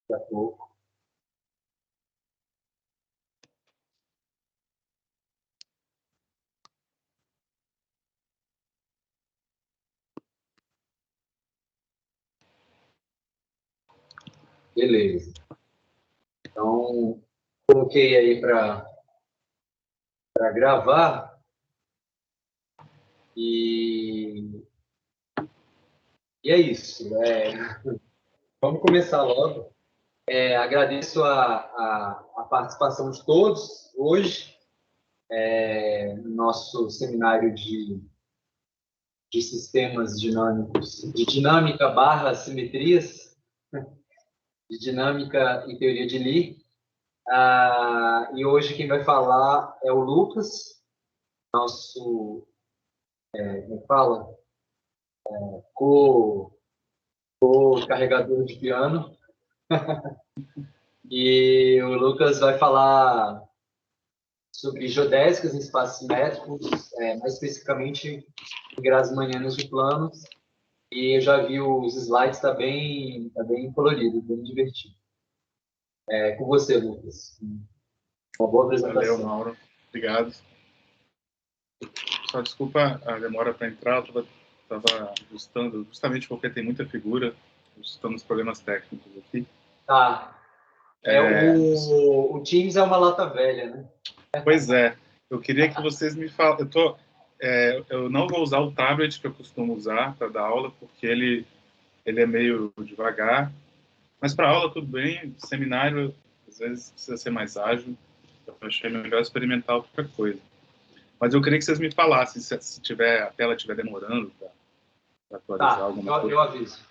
daqui a pouco. Beleza. Então, coloquei aí para gravar e é isso. Vamos começar logo. Agradeço a participação de todos hoje no nosso seminário de sistemas dinâmicos, de dinâmica / simetrias, de dinâmica e teoria de Lie. E hoje quem vai falar é o Lucas, nosso, como fala? Co-carregador de piano. E o Lucas vai falar sobre geodésicas em espaços simétricos, mais especificamente em Grassmannianas de planos. E eu já vi os slides, está bem colorido, bem divertido. Com você, Lucas. Uma boa apresentação. Valeu, Mauro. Obrigado. Só desculpa a demora para entrar, eu estava ajustando, justamente porque tem muita figura, ajustando os problemas técnicos aqui. Tá. O Teams é uma lata velha, né? Pois é. Eu queria que vocês me falassem. Eu não vou usar o tablet que eu costumo usar para dar aula, porque ele é meio devagar. Mas para aula tudo bem, seminário às vezes precisa ser mais ágil. Eu achei melhor experimentar outra coisa. Mas eu queria que vocês me falassem se a tela estiver demorando para atualizar alguma coisa. Eu aviso.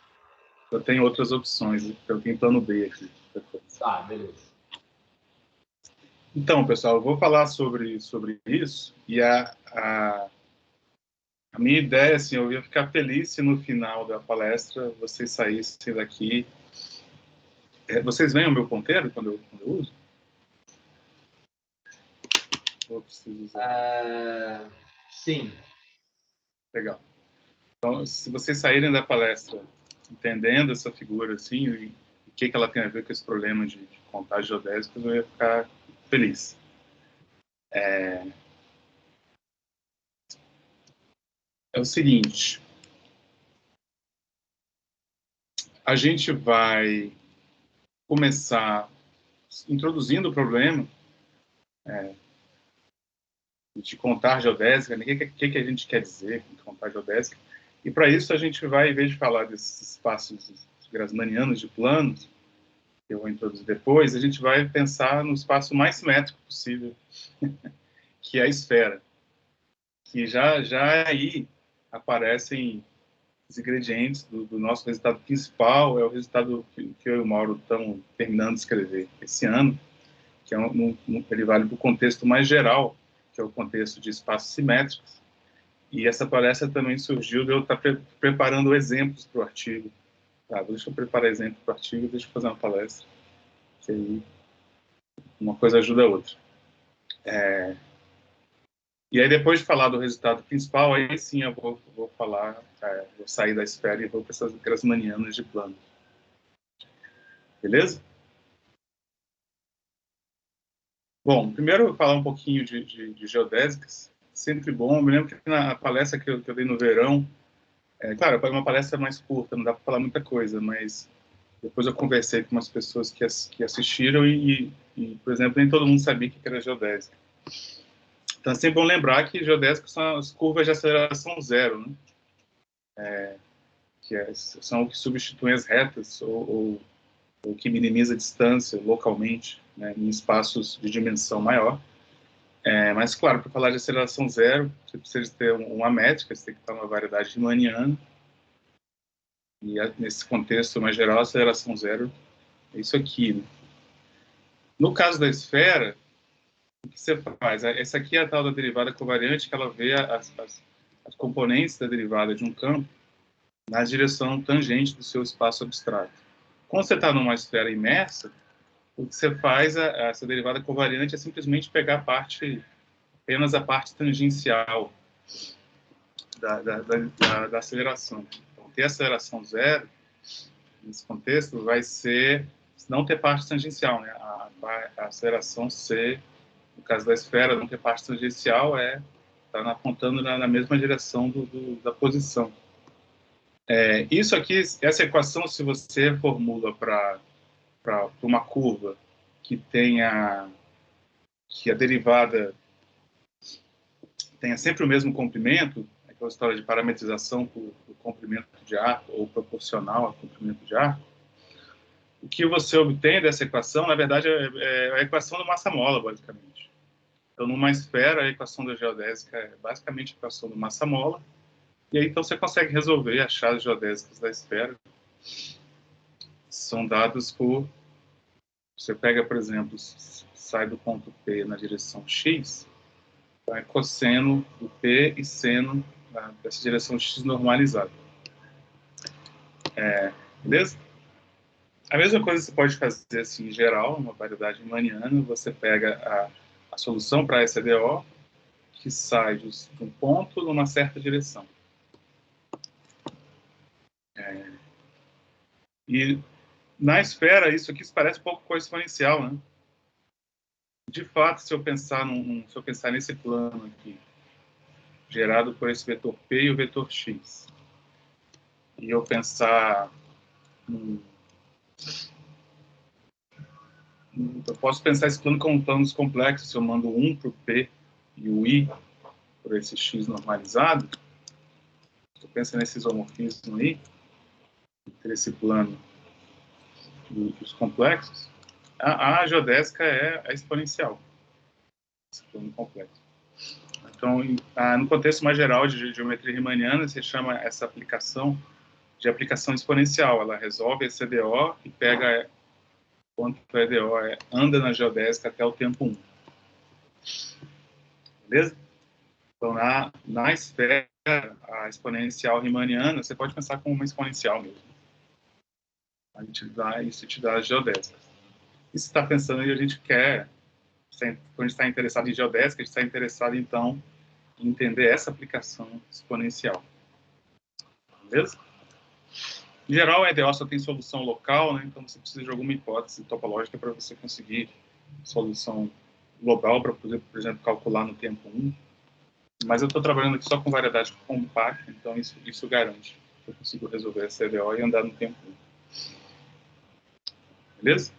Eu tenho outras opções, eu tenho plano B aqui. Tá, beleza. Então, pessoal, eu vou falar sobre isso, e a minha ideia, assim, eu ia ficar feliz se no final da palestra vocês saíssem daqui. Vocês veem o meu ponteiro quando eu uso? Ou preciso usar? Sim. Legal. Então, se vocês saírem da palestra entendendo essa figura, assim, e o que ela tem a ver com esse problema de contagem geodésica, eu ia ficar feliz. É o seguinte, a gente vai começar introduzindo o problema de contagem geodésica, o que a gente quer dizer com contagem geodésica, e para isso a gente vai, em vez de falar desses espaços grassmannianos de planos, que eu vou introduzir depois, a gente vai pensar no espaço mais simétrico possível, que é a esfera, que já aí aparecem os ingredientes do nosso resultado principal, é o resultado que eu e o Mauro estamos terminando de escrever esse ano, que ele vale para o contexto mais geral, que é o contexto de espaços simétricos. E essa palestra também surgiu de eu estar preparando exemplos para o artigo. Deixa eu preparar exemplo para o artigo, deixa eu fazer uma palestra. Que aí uma coisa ajuda a outra. E aí, depois de falar do resultado principal, aí sim eu vou falar, vou sair da esfera e vou para essas grassmannianas de plano. Beleza? Bom, primeiro eu vou falar um pouquinho de geodésicas. Sempre bom. Eu me lembro que na palestra que eu dei no verão, claro, é uma palestra mais curta, não dá para falar muita coisa, mas depois eu conversei com umas pessoas que assistiram e, por exemplo, nem todo mundo sabia que era geodésica. Então, é sempre bom lembrar que geodésicas são as curvas de aceleração zero, né? São o que substituem as retas ou que minimiza a distância localmente, né, em espaços de dimensão maior. Mas, claro, para falar de aceleração zero, você precisa ter uma métrica, você tem que ter uma variedade riemanniana. E nesse contexto mais geral, a aceleração zero é isso aqui. Né? No caso da esfera, o que você faz? Essa aqui é a tal da derivada covariante, que ela vê as componentes da derivada de um campo na direção tangente do seu espaço abstrato. Quando você está numa esfera imersa, o que você faz, essa derivada covariante, é simplesmente pegar apenas a parte tangencial da aceleração. Então, ter aceleração zero, nesse contexto, vai ser, você não ter parte tangencial, né? A aceleração ser, no caso da esfera, não ter parte tangencial está apontando na mesma direção da posição. Isso aqui, essa equação, se você formula para uma curva que a derivada tenha sempre o mesmo comprimento, aquela história de parametrização por comprimento de arco ou proporcional ao comprimento de arco, o que você obtém dessa equação, na verdade, é a equação do massa-mola, basicamente. Então, numa esfera, a equação da geodésica é basicamente a equação do massa-mola, e aí então você consegue resolver as chaves geodésicas da esfera. São dados por... Você pega, por exemplo, sai do ponto P na direção X, então é cosseno do P e seno dessa direção X normalizada. Beleza? A mesma coisa você pode fazer assim, em geral, uma variedade riemanniana, você pega a solução para essa EDO, que sai de um ponto numa certa direção. E na esfera, isso aqui parece um pouco com a exponencial, né? De fato, se eu pensar nesse plano aqui, gerado por esse vetor P e o vetor X, e eu pensar eu posso pensar esse plano como planos complexos, se eu mando 1 para o P e o I por esse X normalizado, eu penso nesse isomorfismo aí, entre esse plano e os complexos, a geodésica é a exponencial, esse plano complexo. Então, no contexto mais geral de geometria riemanniana, se chama essa aplicação de aplicação exponencial. Ela resolve esse EDO e pega quanto o EDO anda na geodésica até o tempo 1. Beleza? Então, na esfera, a exponencial riemanniana, você pode pensar como uma exponencial mesmo. Isso te dá as geodésicas. E se está pensando e a gente quer, quando a gente está interessado em geodésica, a gente está interessado, então, em entender essa aplicação exponencial. Beleza? Em geral, a EDO só tem solução local, né? Então você precisa de alguma hipótese topológica para você conseguir solução global para poder, por exemplo, calcular no tempo 1. Mas eu estou trabalhando aqui só com variedade compacta, então isso garante que eu consigo resolver essa EDO e andar no tempo 1. Beleza?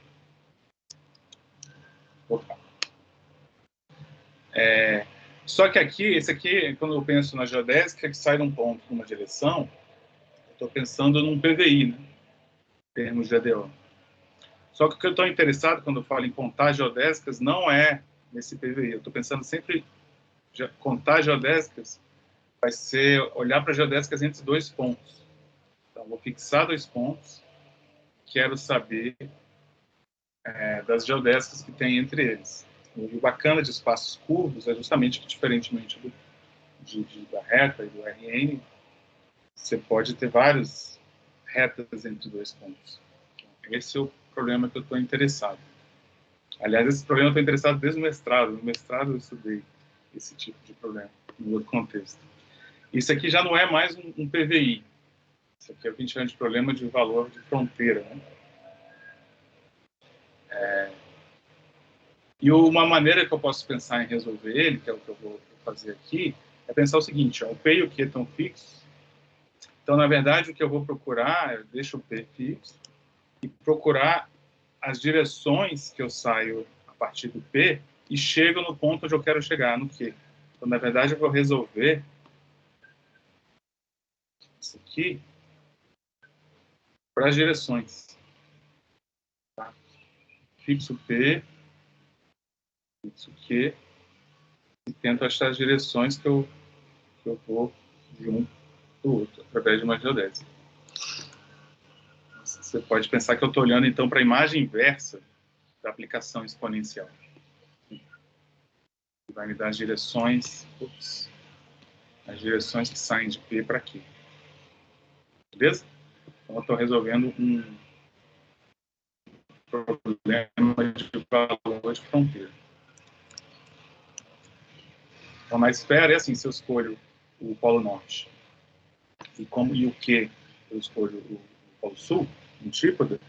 Opa. Só que esse aqui, quando eu penso na geodésica, que sai de um ponto numa direção, eu estou pensando num PVI, né? Em termos de EDO. Só que o que eu estou interessado quando eu falo em contar geodésicas não é nesse PVI. Eu estou pensando sempre contar geodésicas vai ser olhar para geodésicas entre 2 pontos. Então, vou fixar 2 pontos, quero saber das geodésicas que tem entre eles. O bacana de espaços curvos é justamente que, diferentemente da reta e do RN, você pode ter várias retas entre 2 pontos. Esse é o problema que eu estou interessado. Aliás, esse problema eu estou interessado desde o mestrado. No mestrado eu estudei esse tipo de problema, no outro contexto. Isso aqui já não é mais um PVI. Isso aqui é o que a gente chama de problema de valor de fronteira, né? E uma maneira que eu posso pensar em resolver ele, que é o que eu vou fazer aqui, é pensar o seguinte, o P e o Q estão fixos. Então, na verdade, o que eu vou procurar, eu deixo o P fixo e procurar as direções que eu saio a partir do P e chego no ponto onde eu quero chegar, no Q. Então, na verdade, eu vou resolver isso aqui para as direções. Tá? Fixo P, fixo Q e tento achar as direções que eu vou de um para o outro, através de uma geodésica. Você pode pensar que eu estou olhando, então, para a imagem inversa da aplicação exponencial. Vai me dar as direções que saem de P para Q. Beleza? Então, eu estou resolvendo um problema de valor de fronteira. Então, na esfera, é assim, se eu escolho o Polo Norte e o Q eu escolho o Polo Sul, um antípoda,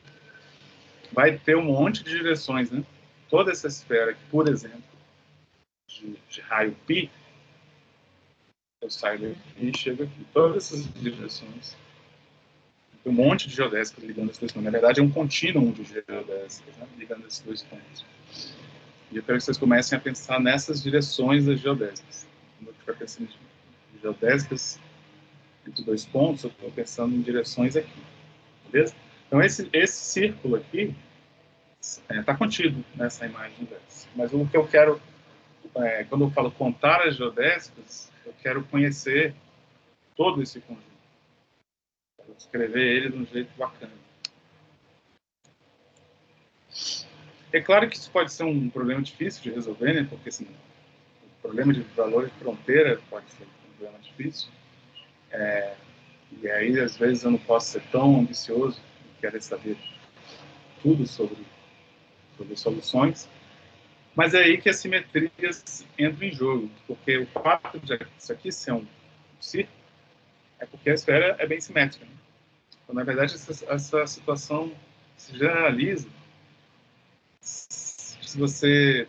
vai ter um monte de direções, né? Toda essa esfera aqui, por exemplo, de raio π, eu saio daqui e chego aqui. Todas essas direções. Tem um monte de geodésicas ligando esses dois pontos. Na verdade, é um contínuo de geodésicas, né? Ligando esses dois pontos. E eu quero que vocês comecem a pensar nessas direções das geodésicas. Quando eu estiver pensando em geodésicas entre dois pontos, eu estou pensando em direções aqui. Beleza? Então, esse círculo aqui está contido nessa imagem dessa. Mas o que eu quero, quando eu falo contar as geodésicas, eu quero conhecer todo esse conjunto. Quero escrever ele de um jeito bacana. É claro que isso pode ser um problema difícil de resolver, né? Porque assim, o problema de valor de fronteira pode ser um problema difícil. E aí, às vezes, eu não posso ser tão ambicioso e querer saber tudo sobre soluções. Mas é aí que as simetrias entram em jogo, porque o fato de isso aqui ser um círculo é porque a esfera é bem simétrica. Né? Então, na verdade, essa situação se generaliza se você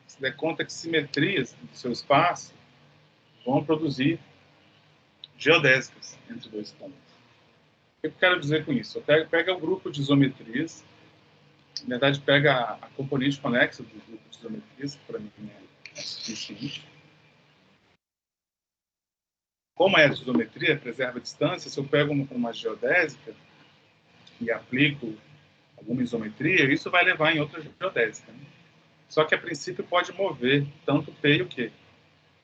se der conta que simetrias do seu espaço vão produzir geodésicas entre dois pontos. O que eu quero dizer com isso? Pega o grupo de isometrias, na verdade, pega a componente conexa do grupo de isometrias, que para mim é suficiente. Como é a isometria, preserva a distância, se eu pego uma geodésica e aplico alguma isometria, isso vai levar em outra geodésica. Né? Só que, a princípio, pode mover tanto P e o Q.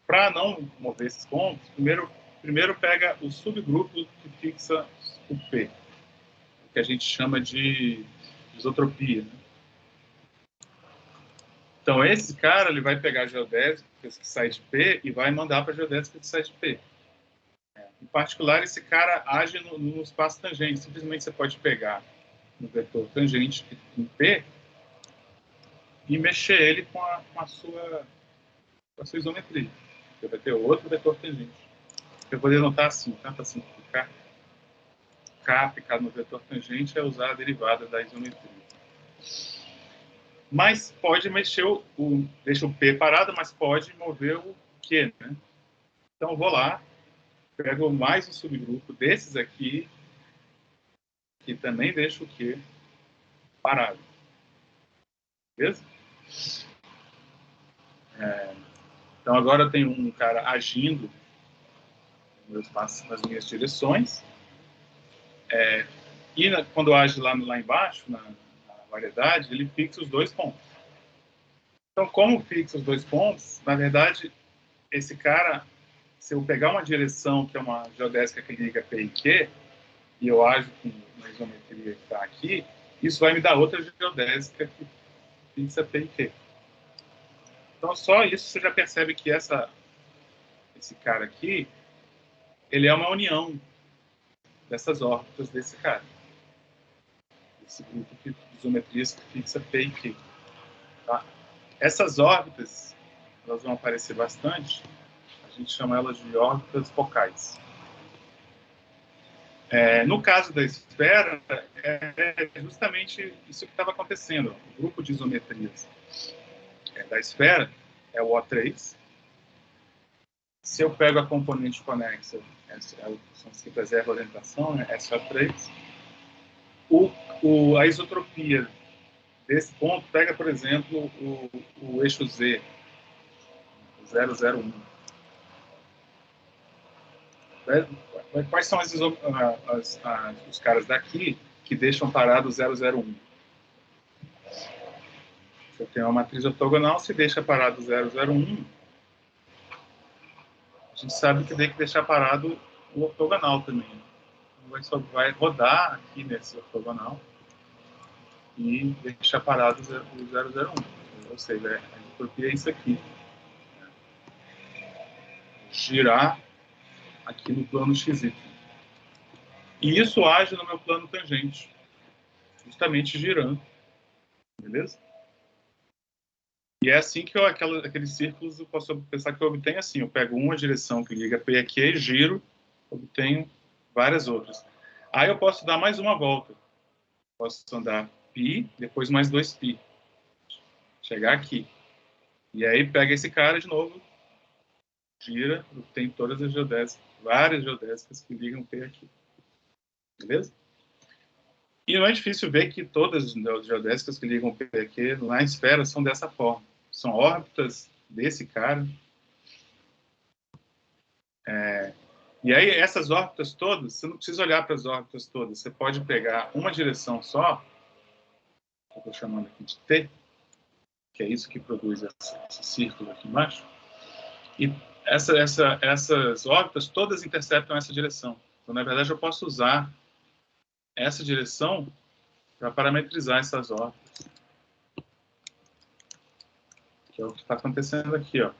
Para não mover esses pontos, primeiro pega o subgrupo que fixa o P, que a gente chama de isotropia. Né? Então, esse cara ele vai pegar a geodésica que sai de P e vai mandar para a geodésica que sai de P. Em particular, esse cara age no espaço tangente. Simplesmente você pode pegar no vetor tangente em P e mexer ele com a sua isometria. Você vai ter outro vetor tangente. Eu poderia notar assim, tá? Para simplificar. K aplicado no vetor tangente é usar a derivada da isometria. Mas pode mexer deixa o P parado, mas pode mover o Q, né? Então, eu vou lá, pego mais um subgrupo desses aqui, que também deixa o Q parado. Beleza? Então, agora eu tenho um cara agindo no meu espaço, nas minhas direções. E quando age lá embaixo, na variedade, ele fixa os dois pontos. Então, como fixa os dois pontos, na verdade, esse cara, se eu pegar uma direção que é uma geodésica que liga P e Q, e eu ajo com uma isometria que está aqui, isso vai me dar outra geodésica que fixa P e Q. Então, só isso você já percebe que esse cara aqui, ele é uma união dessas órbitas desse cara. Esse grupo de isometrias que fixa P e Q. Tá? Essas órbitas, elas vão aparecer bastante, a gente chama elas de órbitas focais. No caso da esfera, é justamente isso que estava acontecendo. O grupo de isometrias da esfera é o O3. Se eu pego a componente conexa, são as que preservam a orientação, né? SO3. A isotropia desse ponto pega, por exemplo, o eixo Z, 001. Quais são os caras daqui que deixam parado o 001? Se eu tenho uma matriz ortogonal, se deixa parado o 001, a gente sabe que tem que deixar parado o ortogonal também. Só vai rodar aqui nesse ortogonal e deixar parado o 001. Ou seja, a entropia é isso aqui. Girar aqui no plano XY. E isso age no meu plano tangente, justamente girando. Beleza? E é assim que aqueles círculos eu posso pensar que eu obtenho assim. Eu pego uma direção que liga P aqui, giro, obtenho várias outras. Aí eu posso dar mais uma volta. Posso andar π, depois mais 2π. Chegar aqui. E aí pega esse cara de novo, gira, tem todas as geodésicas, várias geodésicas que ligam P aqui. Beleza? E não é difícil ver que todas as geodésicas que ligam P aqui na esfera são dessa forma. São órbitas desse cara. E aí, essas órbitas todas, você não precisa olhar para as órbitas todas. Você pode pegar uma direção só, que eu estou chamando aqui de T, que é isso que produz esse círculo aqui embaixo, e essas órbitas todas interceptam essa direção. Então, na verdade, eu posso usar essa direção para parametrizar essas órbitas. Que é o que está acontecendo aqui, ó.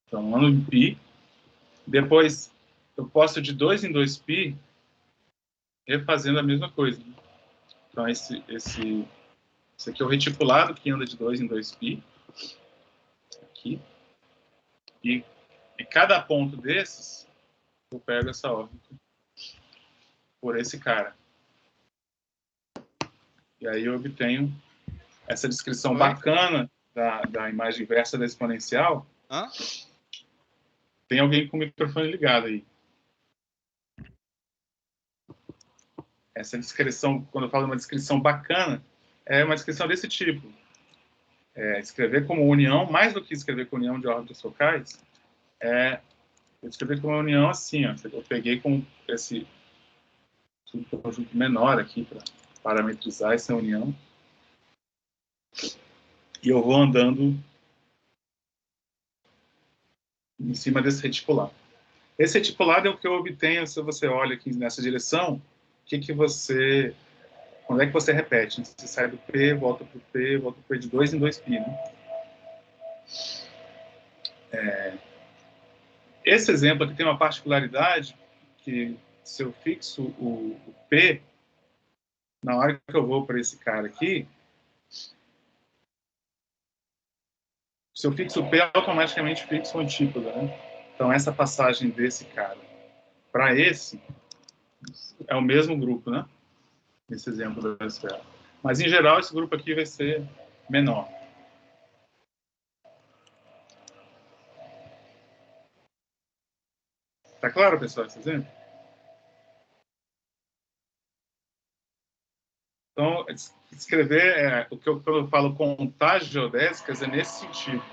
Então, ano em π. Depois, eu posso de 2 em 2π refazendo a mesma coisa. Então, esse aqui é o reticulado que anda de 2 em 2π. Aqui. E cada ponto desses, eu pego essa órbita por esse cara. E aí eu obtenho essa descrição bacana da imagem inversa da exponencial. Hã? Tem alguém com o microfone ligado aí. Essa descrição, quando eu falo de uma descrição bacana, é uma descrição desse tipo. Escrever como união, mais do que escrever com união de órbitas focais, eu escrevi como união assim, ó. Eu peguei com esse conjunto menor aqui para parametrizar essa união. E eu vou andando em cima desse reticulado. Esse reticulado é o que eu obtenho se você olha aqui nessa direção. Quando é que você repete? Você sai do P, volta para o P, volta para o P de 2 em 2π, né? Esse exemplo aqui tem uma particularidade que se eu fixo o P, na hora que eu vou para esse cara aqui, se eu fixo o P, automaticamente fixo o antípoda, né? Então, essa passagem desse cara para esse é o mesmo grupo, né? Nesse exemplo da esfera. Mas, em geral, esse grupo aqui vai ser menor. Tá claro, pessoal, esse exemplo? Então, escrever, quando eu falo contagens geodésicas, é nesse sentido.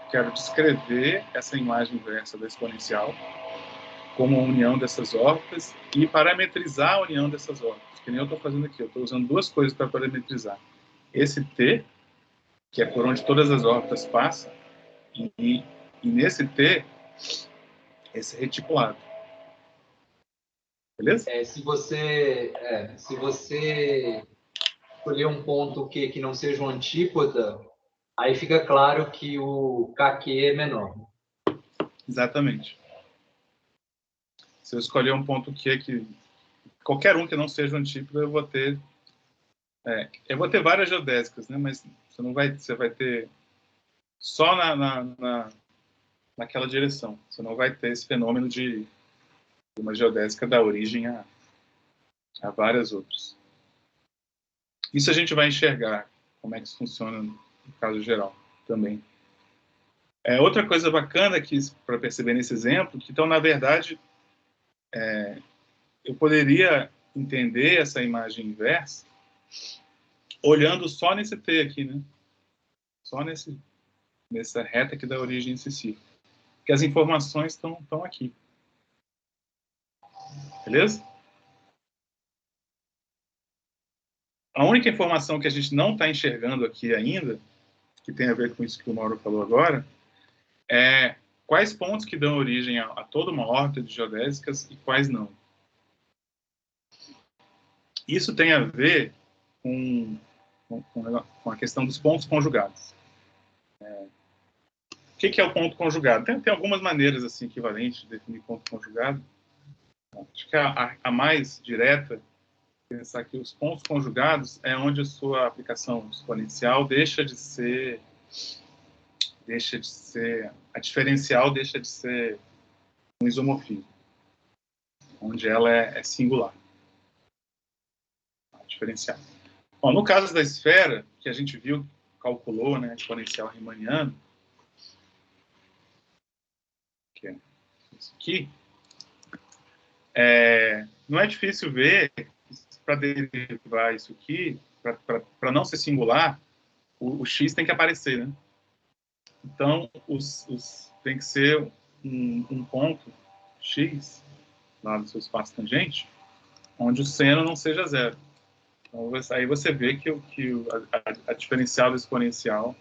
Quero descrever essa imagem inversa da exponencial como a união dessas órbitas e parametrizar a união dessas órbitas, que nem eu estou fazendo aqui. Eu estou usando duas coisas para parametrizar. Esse T, que é por onde todas as órbitas passam, e nesse T, esse reticulado. Beleza? Se você escolher um ponto que não seja um antípoda, aí fica claro que o KQ é menor. Exatamente. Se eu escolher um ponto Q que qualquer um que não seja um antípoda, eu vou ter várias geodésicas, né? Mas você vai ter só naquela direção. Você não vai ter esse fenômeno de uma geodésica dar origem a várias outras. Isso a gente vai enxergar como é que isso funciona no caso geral também. Outra coisa bacana para perceber nesse exemplo, que então, na verdade, eu poderia entender essa imagem inversa olhando só nesse T aqui, né? Só nessa reta que dá origem a esse círculo. Porque as informações estão aqui. Beleza? A única informação que a gente não está enxergando aqui ainda, que tem a ver com isso que o Mauro falou agora, é quais pontos que dão origem a toda uma órbita de geodésicas e quais não. Isso tem a ver com a questão dos pontos conjugados. O que é o ponto conjugado? Tem algumas maneiras assim, equivalentes de definir ponto conjugado. Acho que a mais direta é pensar que os pontos conjugados é onde a sua aplicação exponencial deixa de ser a diferencial deixa de ser um isomorfismo, onde ela é singular. diferencial. Bom, no caso da esfera, que a gente viu, calculou, né, exponencial riemanniano, que é isso aqui, não é difícil ver, para derivar isso aqui, para não ser singular, o x tem que aparecer, né? Então, tem que ser um ponto x, lá do seu espaço tangente, onde o seno não seja zero. Então, aí você vê que a diferencial do exponencial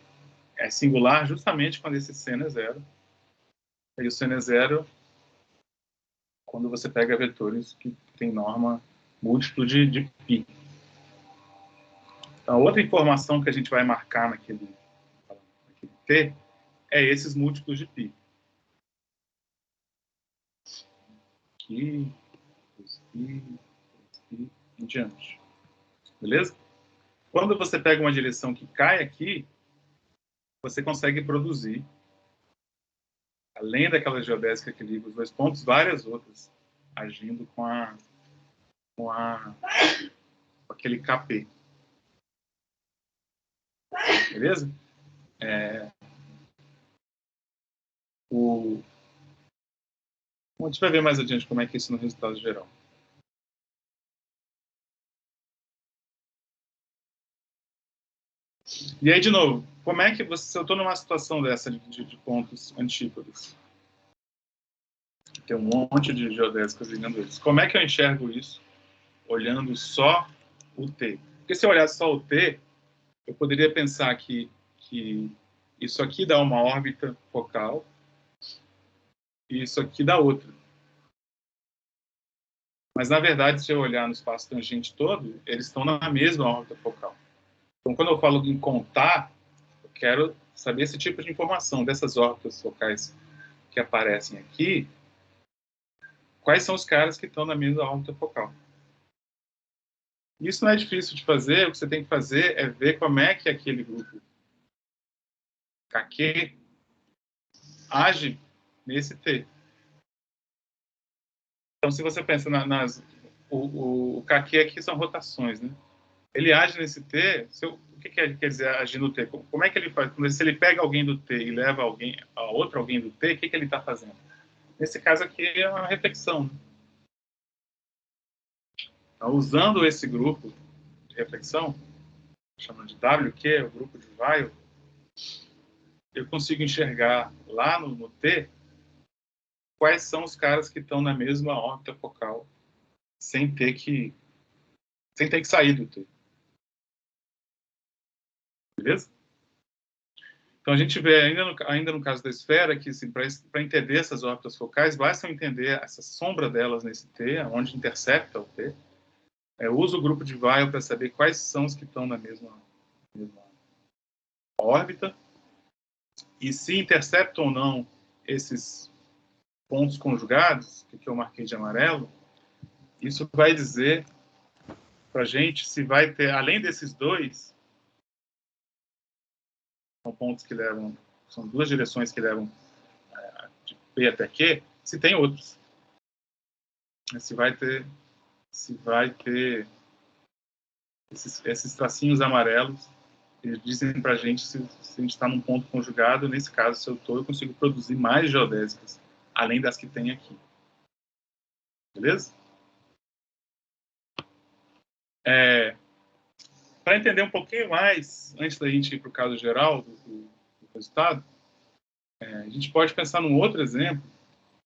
é singular justamente quando esse seno é zero. E o seno é zero quando você pega vetores que tem norma múltiplo de π. Então, outra informação que a gente vai marcar naquele t é esses múltiplos de π. Aqui, em diante. Beleza? Quando você pega uma direção que cai aqui, você consegue produzir, além daquela geodésica que liga os dois pontos, várias outras, agindo com aquele KP. Beleza? A gente vai ver mais adiante como é que é isso no resultado geral. E aí, de novo, como é que se eu estou numa situação dessa de pontos antípodas, tem um monte de geodésicas ligando eles, como é que eu enxergo isso olhando só o T? Porque se eu olhar só o T, eu poderia pensar que isso aqui dá uma órbita focal e isso aqui dá outra. Mas, na verdade, se eu olhar no espaço tangente todo, eles estão na mesma órbita focal. Então, quando eu falo em contar, eu quero saber esse tipo de informação dessas órbitas focais que aparecem aqui. Quais são os caras que estão na mesma órbita focal? Isso não é difícil de fazer. O que você tem que fazer é ver como é que aquele grupo KQ age nesse T. Então, se você pensa o KQ aqui são rotações, né? Ele age nesse T. O que quer dizer agir no T? Como é que ele faz? Se ele pega alguém do T e leva a outro alguém do T, o que ele está fazendo? Nesse caso aqui é uma reflexão. Né? Então, usando esse grupo de reflexão, chamando de WQ, o grupo de Weyl, eu consigo enxergar lá no T quais são os caras que estão na mesma órbita focal sem ter que sair do T. Beleza? Então, a gente vê, ainda no caso da esfera, que assim, para entender essas órbitas focais, basta entender essa sombra delas nesse T, onde intercepta o T. Eu uso o grupo de Weyl para saber quais são os que estão na mesma órbita. E se interceptam ou não esses pontos conjugados, que eu marquei de amarelo, isso vai dizer para a gente se vai ter, além desses dois, são pontos que levam, são duas direções que levam de P até Q, se tem outros. Se vai ter esses tracinhos amarelos, eles dizem para a gente se a gente está num ponto conjugado. Nesse caso, se eu consigo produzir mais geodésicas, além das que tem aqui. Beleza? Para entender um pouquinho mais, antes da gente ir para o caso geral do resultado, a gente pode pensar num outro exemplo,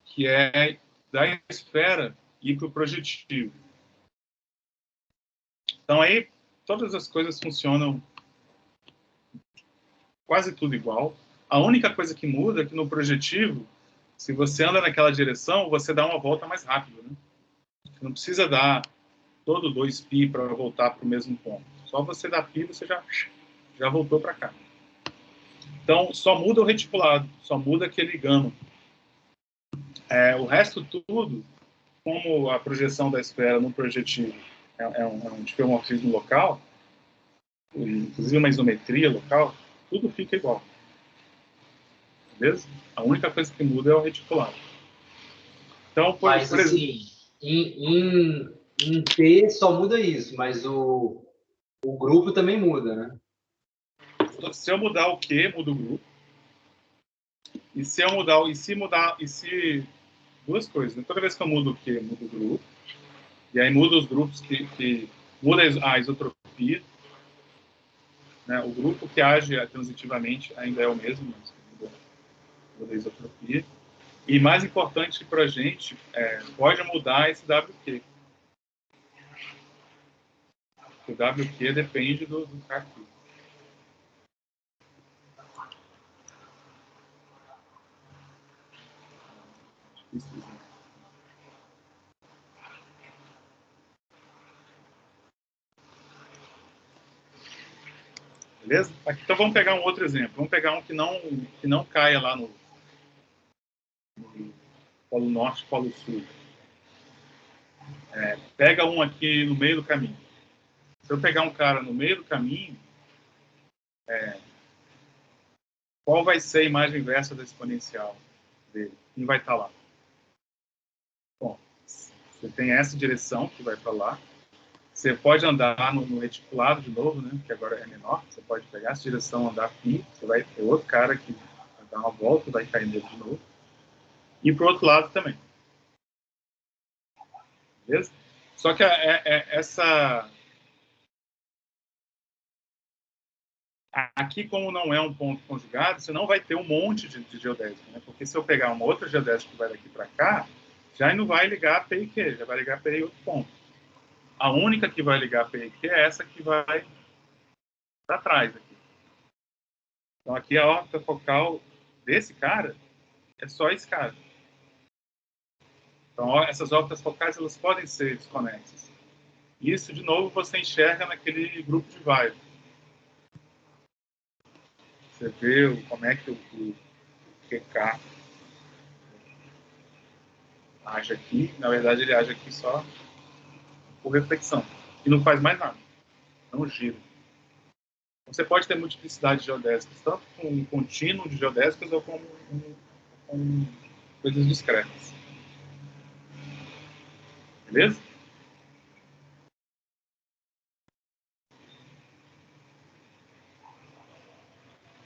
que é da esfera ir para o projetivo. Então, aí, todas as coisas funcionam quase tudo igual. A única coisa que muda é que no projetivo, se você anda naquela direção, você dá uma volta mais rápido. Né? Você não precisa dar todo 2π para voltar para o mesmo ponto. Só você dar π, você já voltou para cá. Então, só muda o reticulado, só muda aquele gama. O resto tudo, como a projeção da esfera no projetivo é um diffeomorfismo local, inclusive uma isometria local, tudo fica igual. Beleza? A única coisa que muda é o reticulado. Então, mas, assim, em P só muda isso, mas o grupo também muda, né? Se eu mudar o Q, muda o grupo. E se eu mudar, duas coisas, né? Toda vez que eu mudo o Q, muda o grupo. E aí muda os grupos que muda a isotropia. Né? O grupo que age transitivamente ainda é o mesmo, mas muda a isotropia. E mais importante para a gente, pode mudar esse WQ. O WQ depende do K. Beleza? Então vamos pegar um outro exemplo. Vamos pegar um que não caia lá no Polo Norte, Polo Sul. Pega um aqui no meio do caminho. Se eu pegar um cara no meio do caminho, qual vai ser a imagem inversa da exponencial dele? Quem vai estar lá? Bom, você tem essa direção que vai para lá. Você pode andar no reticulado de novo, né? Que agora é menor. Você pode pegar essa direção, andar aqui. Você vai ter outro cara que vai dar uma volta, vai cair nele de novo. E para o outro lado também. Beleza? Só que aqui, como não é um ponto conjugado, você não vai ter um monte de geodésica, né? Porque se eu pegar uma outra geodésica que vai daqui para cá, já não vai ligar P e Q, já vai ligar P e outro ponto. A única que vai ligar P e Q é essa que vai para trás aqui. Então aqui a órbita focal desse cara é só esse cara. Então essas órbitas focais elas podem ser desconexas. Isso, de novo, você enxerga naquele grupo de Weyl. Você vê como é que o QK age aqui. Na verdade, ele age aqui só por reflexão. E não faz mais nada. Não gira. Você pode ter multiplicidade de geodésicas, tanto com um contínuo de geodésicas ou com coisas discretas. Beleza?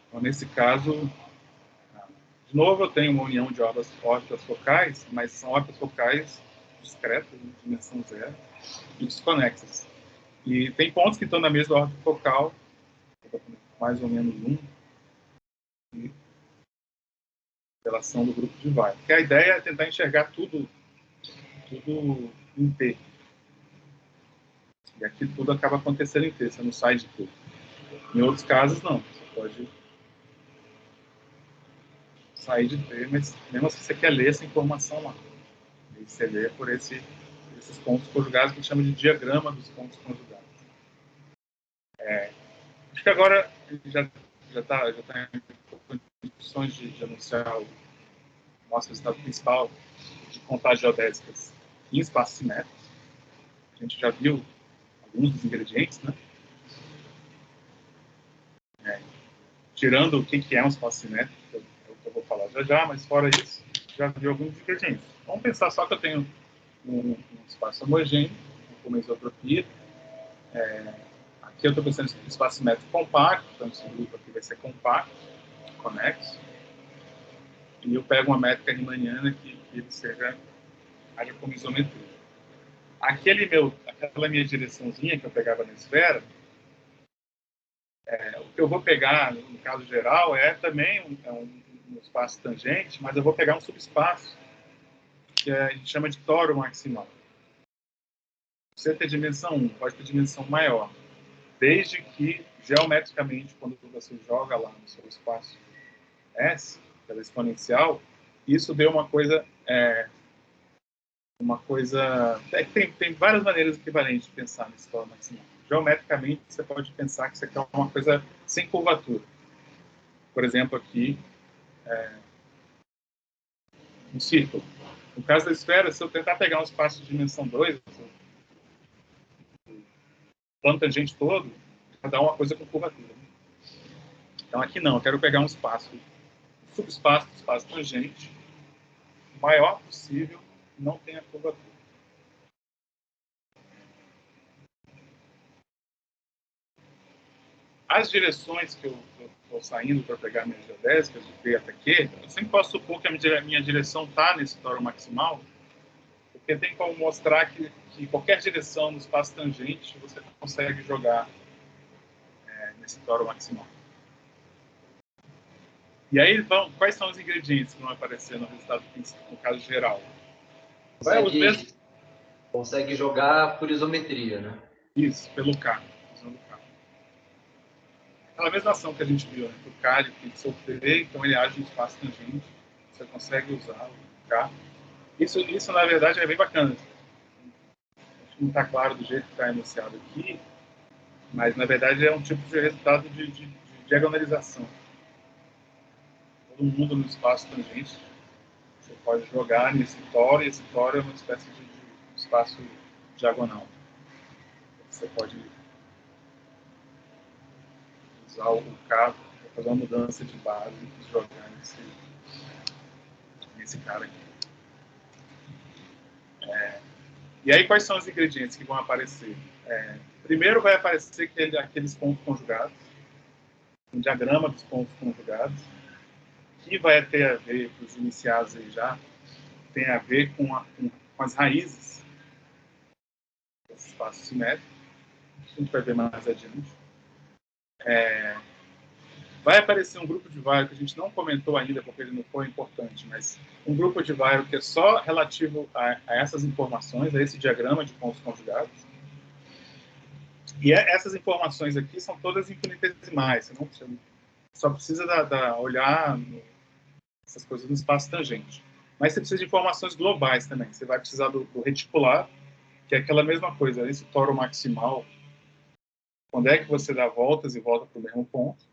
Então, nesse caso, de novo, eu tenho uma união de órbitas focais, mas são órbitas focais discretas, de dimensão zero, e desconexas. E tem pontos que estão na mesma órbita focal, mais ou menos e relação do grupo de Weyl. Porque a ideia é tentar enxergar tudo em T. E aqui tudo acaba acontecendo em T, você não sai de T. Em outros casos, não. Você pode sair de T, mas mesmo assim você quer ler essa informação lá. E você lê por esses pontos conjugados que a gente chama de diagrama dos pontos conjugados. Acho que agora já está em condições de anunciar o nosso resultado principal de contagens geodésicas em espaços simétricos. A gente já viu alguns dos ingredientes, né? Tirando o que é um espaço simétrico, que eu vou falar já, mas fora isso, já viu alguns ingredientes. Vamos pensar só que eu tenho um espaço homogêneo, com uma isotropia. Aqui eu estou pensando em espaço simétrico compacto, então esse grupo aqui vai ser compacto, conexo. E eu pego uma métrica riemanniana que ele haja como isometria. Aquela minha direçãozinha que eu pegava na esfera, o que eu vou pegar, no caso geral, é também um espaço tangente, mas eu vou pegar um subespaço, que a gente chama de toro maximal. Você tem dimensão 1, pode ter dimensão maior, desde que, geometricamente, quando você joga lá no seu espaço S, pela exponencial, isso deu uma coisa... tem várias maneiras equivalentes de pensar nesse toro maximal. Geometricamente, você pode pensar que isso aqui é uma coisa sem curvatura. Por exemplo, aqui, um círculo. No caso da esfera, se eu tentar pegar um espaço de dimensão 2, o plano tangente todo, vai dar uma coisa com curvatura. Então aqui não, eu quero pegar um espaço, um subespaço do espaço tangente, o maior possível, que não tenha curvatura. as direções que eu estou saindo para pegar minhas geodésicas, de P até Q, eu sempre posso supor que a minha direção está nesse tórax maximal, porque tem como mostrar que qualquer direção no espaço tangente você consegue jogar nesse tórax maximal. E aí, quais são os ingredientes que vão aparecer no resultado no caso geral? Consegue jogar por isometria, né? Isso, pelo K, usando o K. Aquela mesma ação que a gente viu, né? O K ele tem que sofrer, então ele age no espaço tangente. Você consegue usar o K. Isso, na verdade, é bem bacana. Acho que não está claro do jeito que está enunciado aqui, mas, na verdade, é um tipo de resultado de diagonalização. Todo mundo no espaço tangente, você pode jogar nesse tórax, e esse tórax é uma espécie de espaço diagonal. Você pode usar o K para fazer uma mudança de base e jogar nesse cara aqui. E aí, quais são os ingredientes que vão aparecer? Primeiro vai aparecer aqueles pontos conjugados, um diagrama dos pontos conjugados, que vai ter a ver, para os iniciados aí já, tem a ver com as raízes desse espaço simétrico, que a gente vai ver mais adiante. Vai aparecer um grupo de Weyl que a gente não comentou ainda, porque ele não foi importante, mas um grupo de Weyl que é só relativo a essas informações, a esse diagrama de pontos conjugados. E essas informações aqui são todas infinitesimais. Você só precisa olhar essas coisas no espaço tangente. Mas você precisa de informações globais também. Você vai precisar do reticular, que é aquela mesma coisa, esse tórax maximal. Quando é que você dá voltas e volta para o mesmo ponto?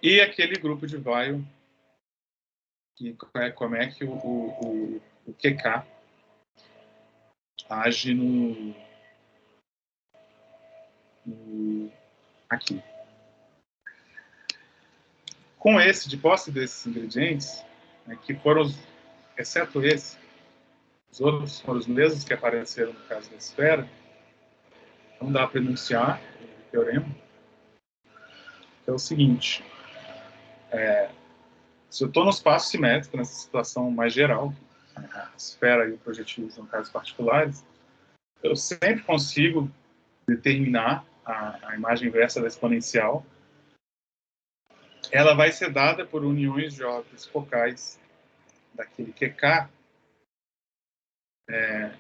E aquele grupo de Weyl, como é que o QK age aqui. Com de posse desses ingredientes, né, que foram, exceto esse, os outros foram os mesmos que apareceram no caso da esfera, não dá para enunciar o teorema, que é o seguinte: se eu estou no espaço simétrico, nessa situação mais geral, a esfera e o projetivo são casos particulares, eu sempre consigo determinar a imagem inversa da exponencial. Ela vai ser dada por uniões de órbitas focais daquele QK.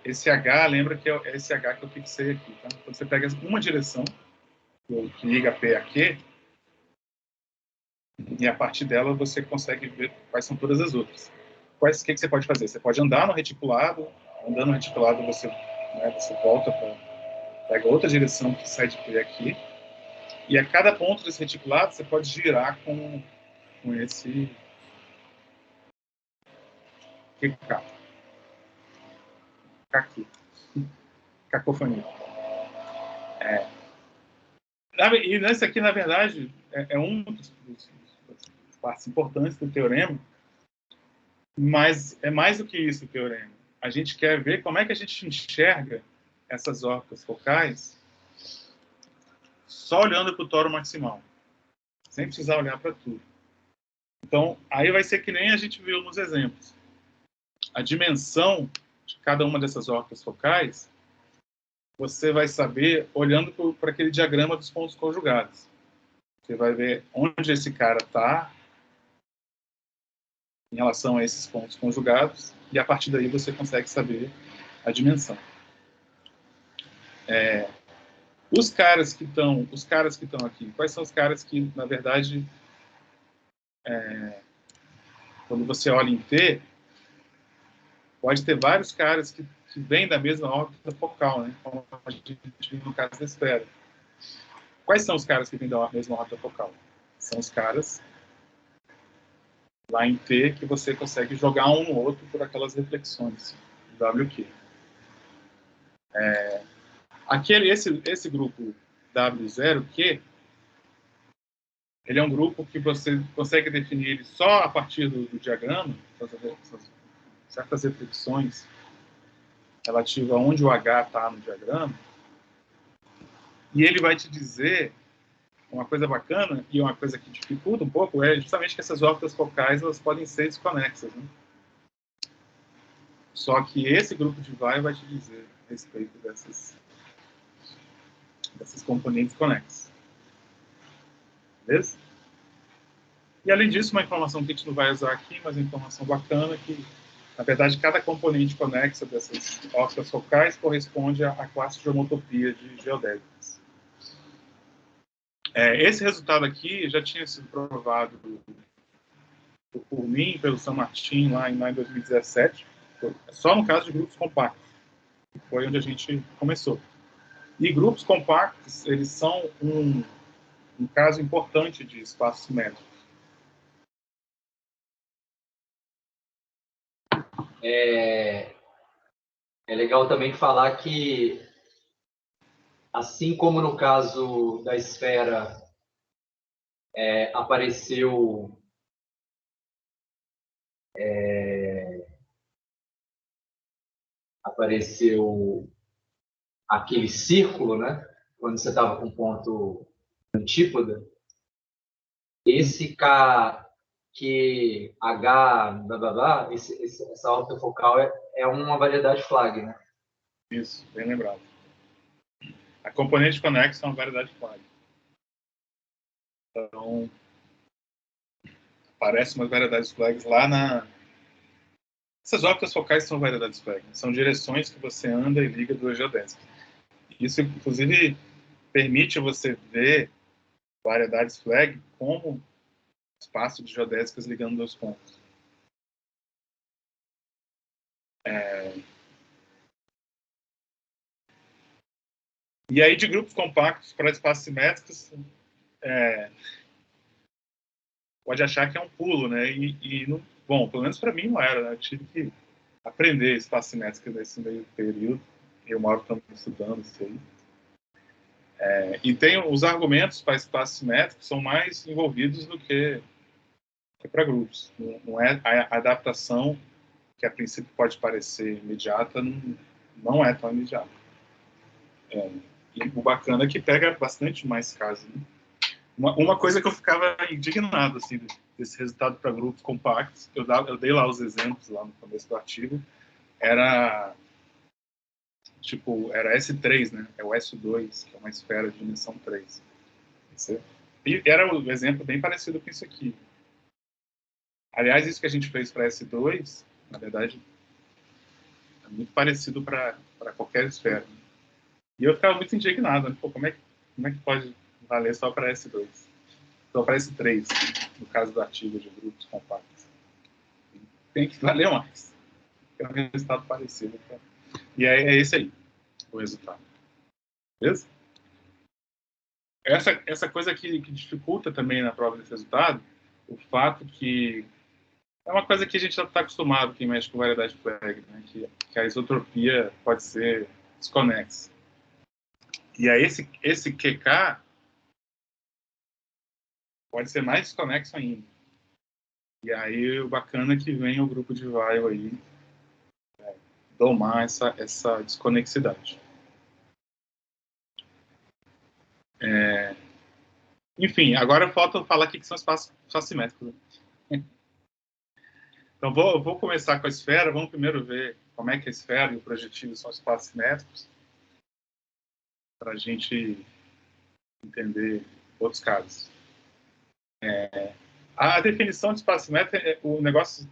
Esse H, lembra que é esse H que eu fixei aqui. Tá? Quando você pega uma direção, que liga P a Q, e a partir dela você consegue ver quais são todas as outras. O que você pode fazer? Você pode andar no reticulado, andando no reticulado você volta pega outra direção que sai de P aqui, e a cada ponto desse reticulado você pode girar com esse QK. Aqui. Cacofonia. E nesse aqui, na verdade, é um dos partes importantes do teorema, mas é mais do que isso o teorema. A gente quer ver como é que a gente enxerga essas órbitas focais só olhando para o tórax maximal, sem precisar olhar para tudo. Então, aí vai ser que nem a gente viu nos exemplos. A dimensão de cada uma dessas órbitas focais você vai saber olhando para aquele diagrama dos pontos conjugados. Você vai ver onde esse cara está em relação a esses pontos conjugados, e a partir daí você consegue saber a dimensão. Os caras que estão aqui, quais são os caras que, na verdade, quando você olha em T, pode ter vários caras que vêm da mesma órbita focal, né? Como a gente viu no caso da esfera. Quais são os caras que vêm da mesma órbita focal? São os caras lá em T que você consegue jogar um no outro por aquelas reflexões, WQ. Esse grupo W0Q, ele é um grupo que você consegue definir ele só a partir do diagrama, certas reflexões relativas a onde o H está no diagrama, E ele vai te dizer uma coisa bacana e uma coisa que dificulta um pouco é justamente que essas órbitas focais elas podem ser desconexas, né? Só que esse grupo de vai te dizer a respeito dessas componentes conexas. Beleza? E além disso, uma informação que a gente não vai usar aqui, mas uma informação bacana que, na verdade, cada componente conexa dessas órbitas focais corresponde à classe de homotopia de geodésicas. Esse resultado aqui já tinha sido provado por mim, pelo San Martín, lá em 2017, só no caso de grupos compactos, que foi onde a gente começou. E grupos compactos, eles são um caso importante de espaço simétrico. É legal também falar que, assim como no caso da esfera, apareceu aquele círculo, né? Quando você estava com ponto antípoda, esse K, Q, H, blá, blá, blá, essa órbita focal é uma variedade flag, né? Isso, bem lembrado. A componente conexa é uma variedade flag. Então, aparecem umas variedades flags lá na... Essas órbitas focais são variedades flag. São direções que você anda e liga duas geodésicas. Isso, inclusive, permite você ver variedades flag como espaço de geodésicas ligando dois pontos. E aí, de grupos compactos para espaços simétricos, pode achar que é um pulo, né? Bom, pelo menos para mim não era, né? Eu tive que aprender espaço simétrico nesse meio período. Eu moro também estudando isso aí. E tem os argumentos para espaços simétricos são mais envolvidos do que para grupos. Não é a adaptação que a princípio pode parecer imediata, não é tão imediata. E o bacana é que pega bastante mais casos. Né? Uma coisa que eu ficava indignado assim, desse resultado para grupos compactos, eu dei lá os exemplos lá no começo do artigo, era S3, né? É o S2, que é uma esfera de dimensão 3. E era um exemplo bem parecido com isso aqui. Aliás, isso que a gente fez para S2, na verdade, é muito parecido para qualquer esfera. E eu ficava muito indignado. Né? Pô, como é que pode valer só para S2? Só para S3, no caso do artigo de grupos compactos. Tem que valer mais. É um resultado parecido. Tá? E é esse aí, o resultado. Beleza? Essa coisa que dificulta também na prova desse resultado, o fato que é uma coisa que a gente já está acostumado, quem mexe com variedade flag, né? que a isotropia pode ser desconexa. E aí esse QK pode ser mais desconexo ainda. E aí o bacana é que vem o grupo de Weil aí domar essa desconexidade. Enfim, agora falta falar aqui que são espaços simétricos. Então, vou começar com a esfera. Vamos primeiro ver como é que a esfera e o projetivo são espaços simétricos, para a gente entender outros casos. A definição de espaço simétrico é o negócio.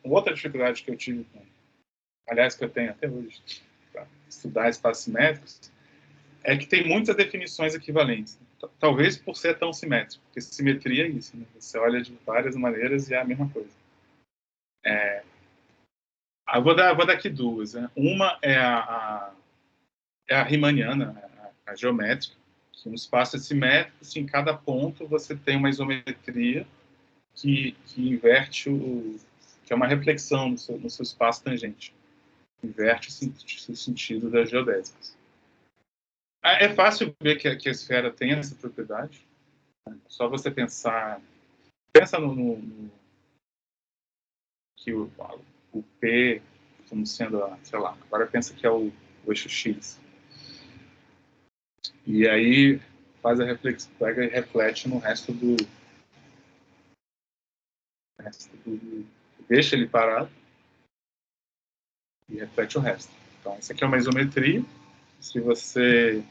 Outra dificuldade que eu tive, aliás, que eu tenho até hoje, para estudar espaços simétricos, é que tem muitas definições equivalentes. Talvez por ser tão simétrico, porque simetria é isso, né? Você olha de várias maneiras e é a mesma coisa. Eu vou dar aqui duas. Né? Uma é a riemanniana, a geométrica, que um espaço é simétrico, se em cada ponto você tem uma isometria que inverte que é uma reflexão no seu espaço tangente. Inverte o sentido das geodésicas. É fácil ver que a esfera tem essa propriedade. Né? Só você pensa que o P como sendo, sei lá, agora pensa que é o eixo X. E aí faz a reflexão, pega e reflete no resto do... Deixa ele parado e reflete o resto. Então, isso aqui é uma isometria. Se você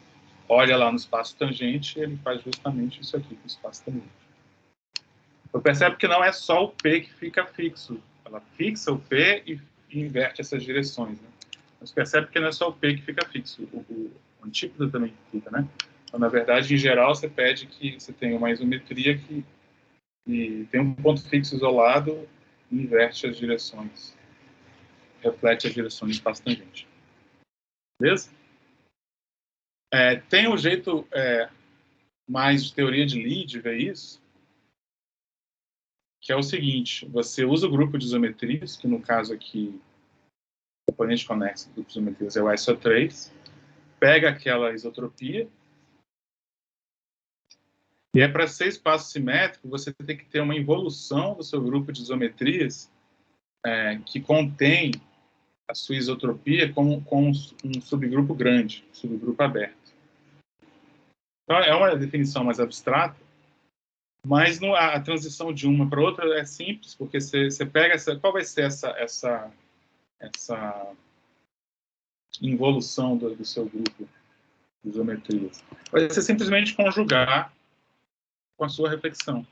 olha lá no espaço tangente, ele faz justamente isso aqui com o espaço tangente. Então, percebe que não é só o P que fica fixo. Ela fixa o P e inverte essas direções, né? Mas percebe que não é só o P que fica fixo. O antípoda também fica, né? Então, na verdade, em geral, você pede que você tenha uma isometria que tem um ponto fixo isolado e inverte as direções. Reflete as direções do espaço tangente. Beleza? Tem um jeito mais de teoria de Lie de ver isso, que é o seguinte: você usa o grupo de isometrias, que no caso aqui, o componente conexo do grupo de isometrias é o SO3, pega aquela isotropia, e para ser espaço simétrico, você tem que ter uma involução do seu grupo de isometrias que contém a sua isotropia com um subgrupo grande, um subgrupo aberto. Então, é uma definição mais abstrata, mas a transição de uma para outra é simples, porque você pega qual vai ser essa involução do seu grupo de isometrias? Vai ser simplesmente conjugar com a sua reflexão.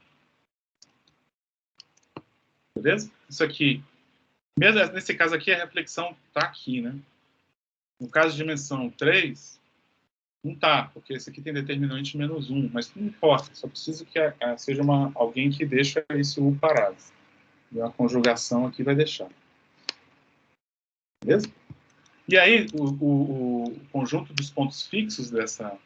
Beleza? Isso aqui, mesmo nesse caso aqui, a reflexão está aqui, né? No caso de dimensão 3, não está, porque esse aqui tem determinante -1, mas não importa, só preciso que seja alguém que deixa esse U parado. E a conjugação aqui vai deixar. Beleza? E aí, o conjunto dos pontos fixos dessa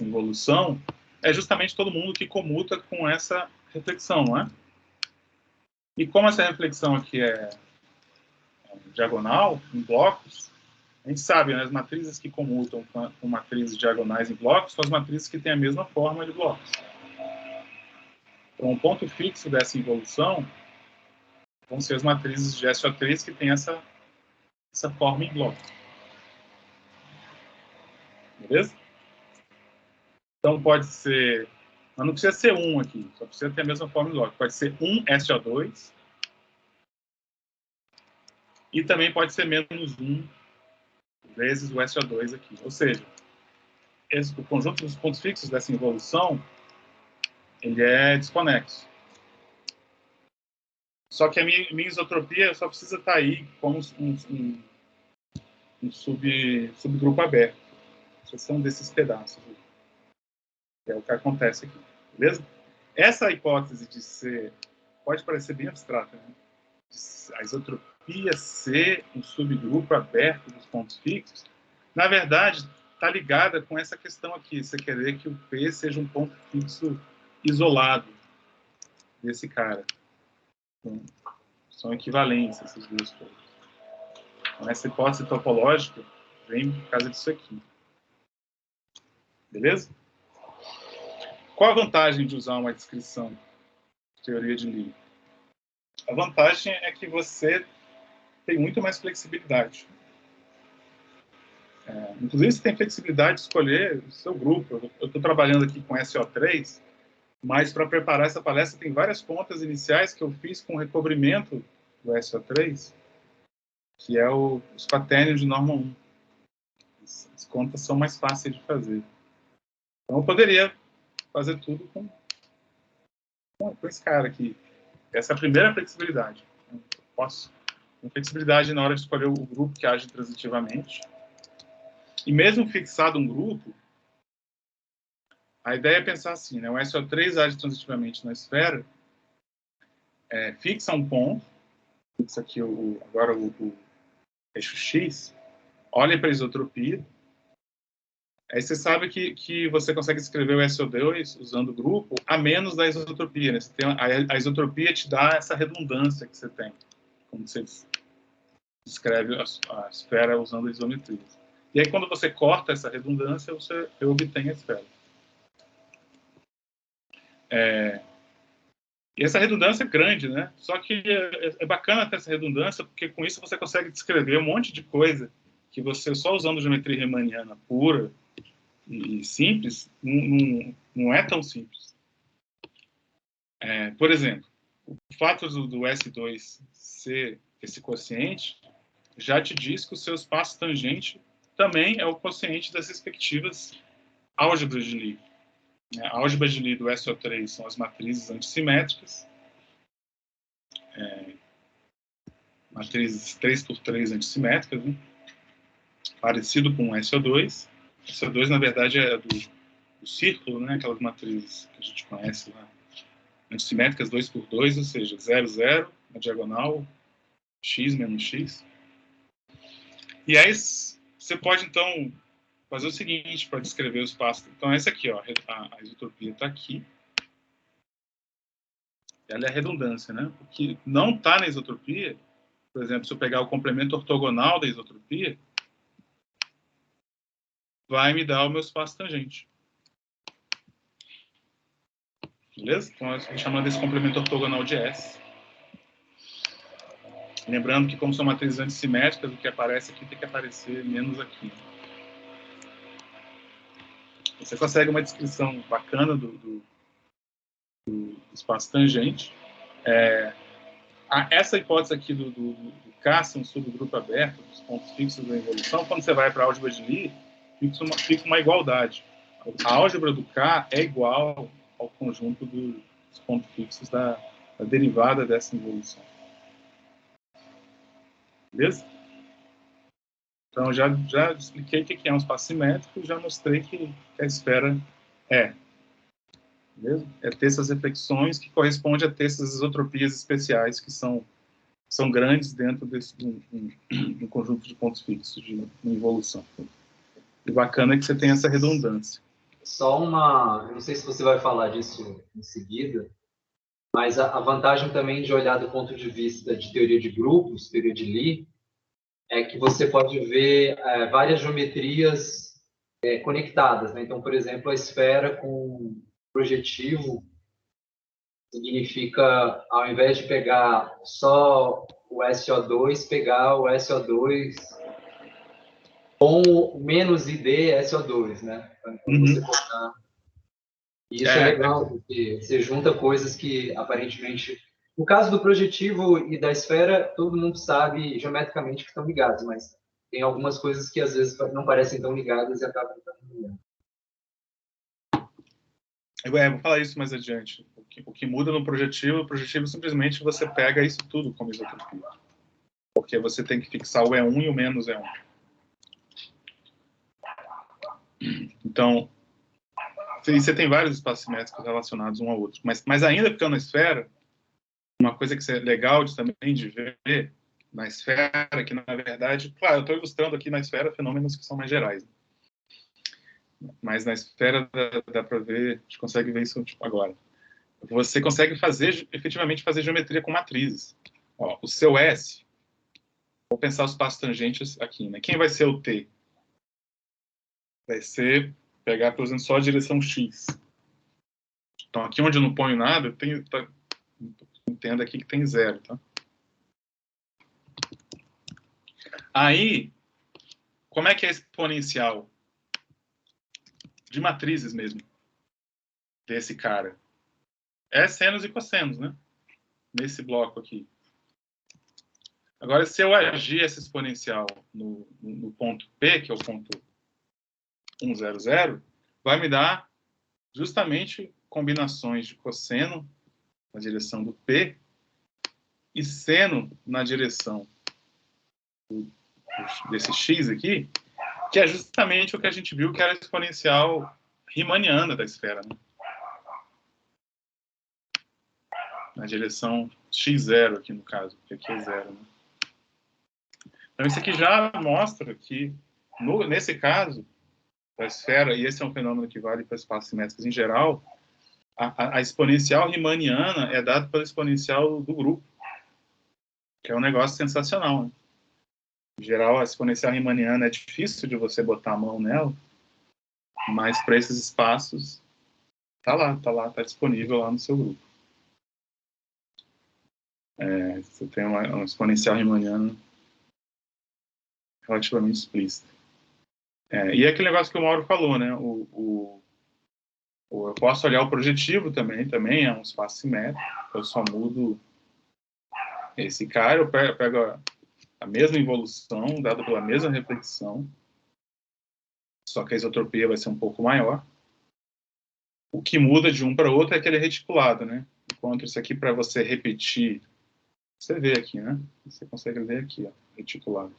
involução é justamente todo mundo que comuta com essa reflexão, não é? E como essa reflexão aqui é diagonal, em blocos, a gente sabe, né, as matrizes que comutam com matrizes diagonais em blocos são as matrizes que têm a mesma forma de blocos. Então, o ponto fixo dessa involução vão ser as matrizes de SO3 que têm essa forma em bloco. Beleza? Então, pode ser... Mas não precisa ser 1 aqui, só precisa ter a mesma forma em bloco. Pode ser 1 SO2 e também pode ser -1 vezes o SO2 aqui. Ou seja, o conjunto dos pontos fixos dessa involução ele é desconexo. Só que a minha isotropia só precisa estar aí como um subgrupo aberto. São desses pedaços. É o que acontece aqui. Beleza? Essa hipótese de ser... Pode parecer bem abstrata, né? A isotropia ser um subgrupo aberto dos pontos fixos, na verdade, está ligada com essa questão aqui. Você querer que o P seja um ponto fixo isolado desse cara. Então, são equivalentes essas duas coisas. Então, essa hipótese topológica vem por causa disso aqui. Beleza? Qual a vantagem de usar uma descrição de teoria de Lie? A vantagem é que você tem muito mais flexibilidade. Inclusive, você tem flexibilidade de escolher o seu grupo. Eu estou trabalhando aqui com SO3, mas para preparar essa palestra tem várias contas iniciais que eu fiz com recobrimento do SO3, que é os quaternions de norma 1. As contas são mais fáceis de fazer. Então, eu poderia fazer tudo com esse cara aqui. Essa é a primeira flexibilidade. Eu posso ter flexibilidade na hora de escolher o grupo que age transitivamente. E mesmo fixado um grupo, a ideia é pensar assim, né? O SO3 age transitivamente na esfera, fixa um ponto, fixa aqui agora o eixo X, olha para a isotropia, aí você sabe que você consegue escrever o SO2 usando o grupo a menos da isotropia, né? A isotropia te dá essa redundância que você tem, como você descreve a esfera usando a isometria. E aí, quando você corta essa redundância, você obtém a esfera. E essa redundância é grande, né? Só que é bacana ter essa redundância, porque com isso você consegue descrever um monte de coisa que você só usando geometria riemanniana pura e simples, não é tão simples. Por exemplo, o fato do S2 ser esse quociente já te diz que o seu espaço tangente também é o quociente das respectivas álgebras de Lie. A álgebra de Lie do SO3 são as matrizes antissimétricas, matrizes 3x3 antissimétricas, né? Parecido com o SO2. O SO2, na verdade, é do círculo, né? Aquelas matrizes que a gente conhece lá, antissimétricas 2x2, ou seja, 0, 0, na diagonal, x menos x. E aí você pode, então, fazer o seguinte para descrever o espaço. Então, essa aqui, ó, a isotropia está aqui. Ela é a redundância, né? O que não está na isotropia, por exemplo, se eu pegar o complemento ortogonal da isotropia, vai me dar o meu espaço tangente. Beleza? Então, eu estou chamando esse complemento ortogonal de S. Lembrando que, como são matrizes antissimétricas, o que aparece aqui tem que aparecer menos aqui. Você consegue uma descrição bacana do espaço tangente. Essa hipótese aqui do K ser um subgrupo aberto dos pontos fixos da involução, quando você vai para a álgebra de Lie, fica uma igualdade. A álgebra do K é igual ao conjunto dos pontos fixos da derivada dessa involução. Beleza? Então, já expliquei o que é um espaço simétrico e já mostrei que a esfera é. Beleza? É ter essas reflexões que correspondem a ter essas isotropias especiais que são grandes dentro de um conjunto de pontos fixos de uma involução. E bacana é que você tem essa redundância. Só uma... Eu não sei se você vai falar disso em seguida, mas a vantagem também de olhar do ponto de vista de teoria de grupos, teoria de Lie, é que você pode ver várias geometrias conectadas, né? Então, por exemplo, a esfera com projetivo significa, ao invés de pegar só o SO2, pegar o SO2 com menos ID SO2, né? Então, você botar... E isso é legal, porque você junta coisas que, aparentemente... No caso do projetivo e da esfera, todo mundo sabe geometricamente que estão ligados, mas tem algumas coisas que, às vezes, não parecem tão ligadas e acabam estando ligadas. Vou falar isso mais adiante. O que muda no projetivo simplesmente você pega isso tudo como isotropia. Porque você tem que fixar o E1 e o menos E1. Então, você tem vários espaços simétricos relacionados um ao outro. Mas ainda ficando na esfera, uma coisa que é legal também de ver na esfera, que na verdade, claro, eu estou ilustrando aqui na esfera fenômenos que são mais gerais. Mas na esfera dá para ver, a gente consegue ver isso tipo, agora. Você consegue efetivamente fazer geometria com matrizes. Ó, o seu S, vou pensar os espaços tangentes aqui, né? Quem vai ser o T? Vai ser pegar, por exemplo, só a direção X. Então, aqui onde eu não ponho nada, entenda aqui que tem 0, tá? Aí, como é que é exponencial? De matrizes mesmo, desse cara. É senos e cossenos, né? Nesse bloco aqui. Agora, se eu agir essa exponencial no ponto P, que é o ponto 1,00, vai me dar justamente combinações de cosseno na direção do P e seno na direção desse X aqui, que é justamente o que a gente viu que era a exponencial riemanniana da esfera, né? Na direção x0 aqui no caso, porque aqui é 0, né? Então isso aqui já mostra que, nesse caso, da esfera, e esse é um fenômeno que vale para espaços simétricos em geral, a exponencial riemanniana é dada pela exponencial do grupo, que é um negócio sensacional, né? Em geral, a exponencial riemanniana é difícil de você botar a mão nela, mas para esses espaços, tá disponível lá no seu grupo. Você tem uma exponencial riemanniana relativamente explícita. E é aquele negócio que o Mauro falou, né? Eu posso olhar o projetivo também é um espaço simétrico. Eu só mudo esse cara, eu pego a mesma involução dada pela mesma reflexão, só que a isotropia vai ser um pouco maior. O que muda de um para outro é aquele reticulado, né? Enquanto isso aqui, para você repetir, você vê aqui, né? Você consegue ver aqui, ó, reticulado.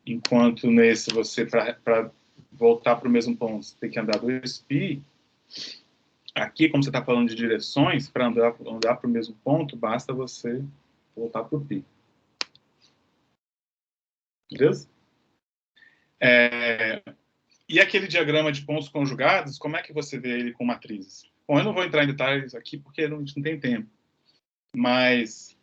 Enquanto nesse, você, para voltar para o mesmo ponto, você tem que andar 2π. Aqui, como você está falando de direções, para andar para o mesmo ponto, basta você voltar para o π. Beleza? E aquele diagrama de pontos conjugados, como é que você vê ele com matrizes? Bom, eu não vou entrar em detalhes aqui porque a gente não tem tempo. Mas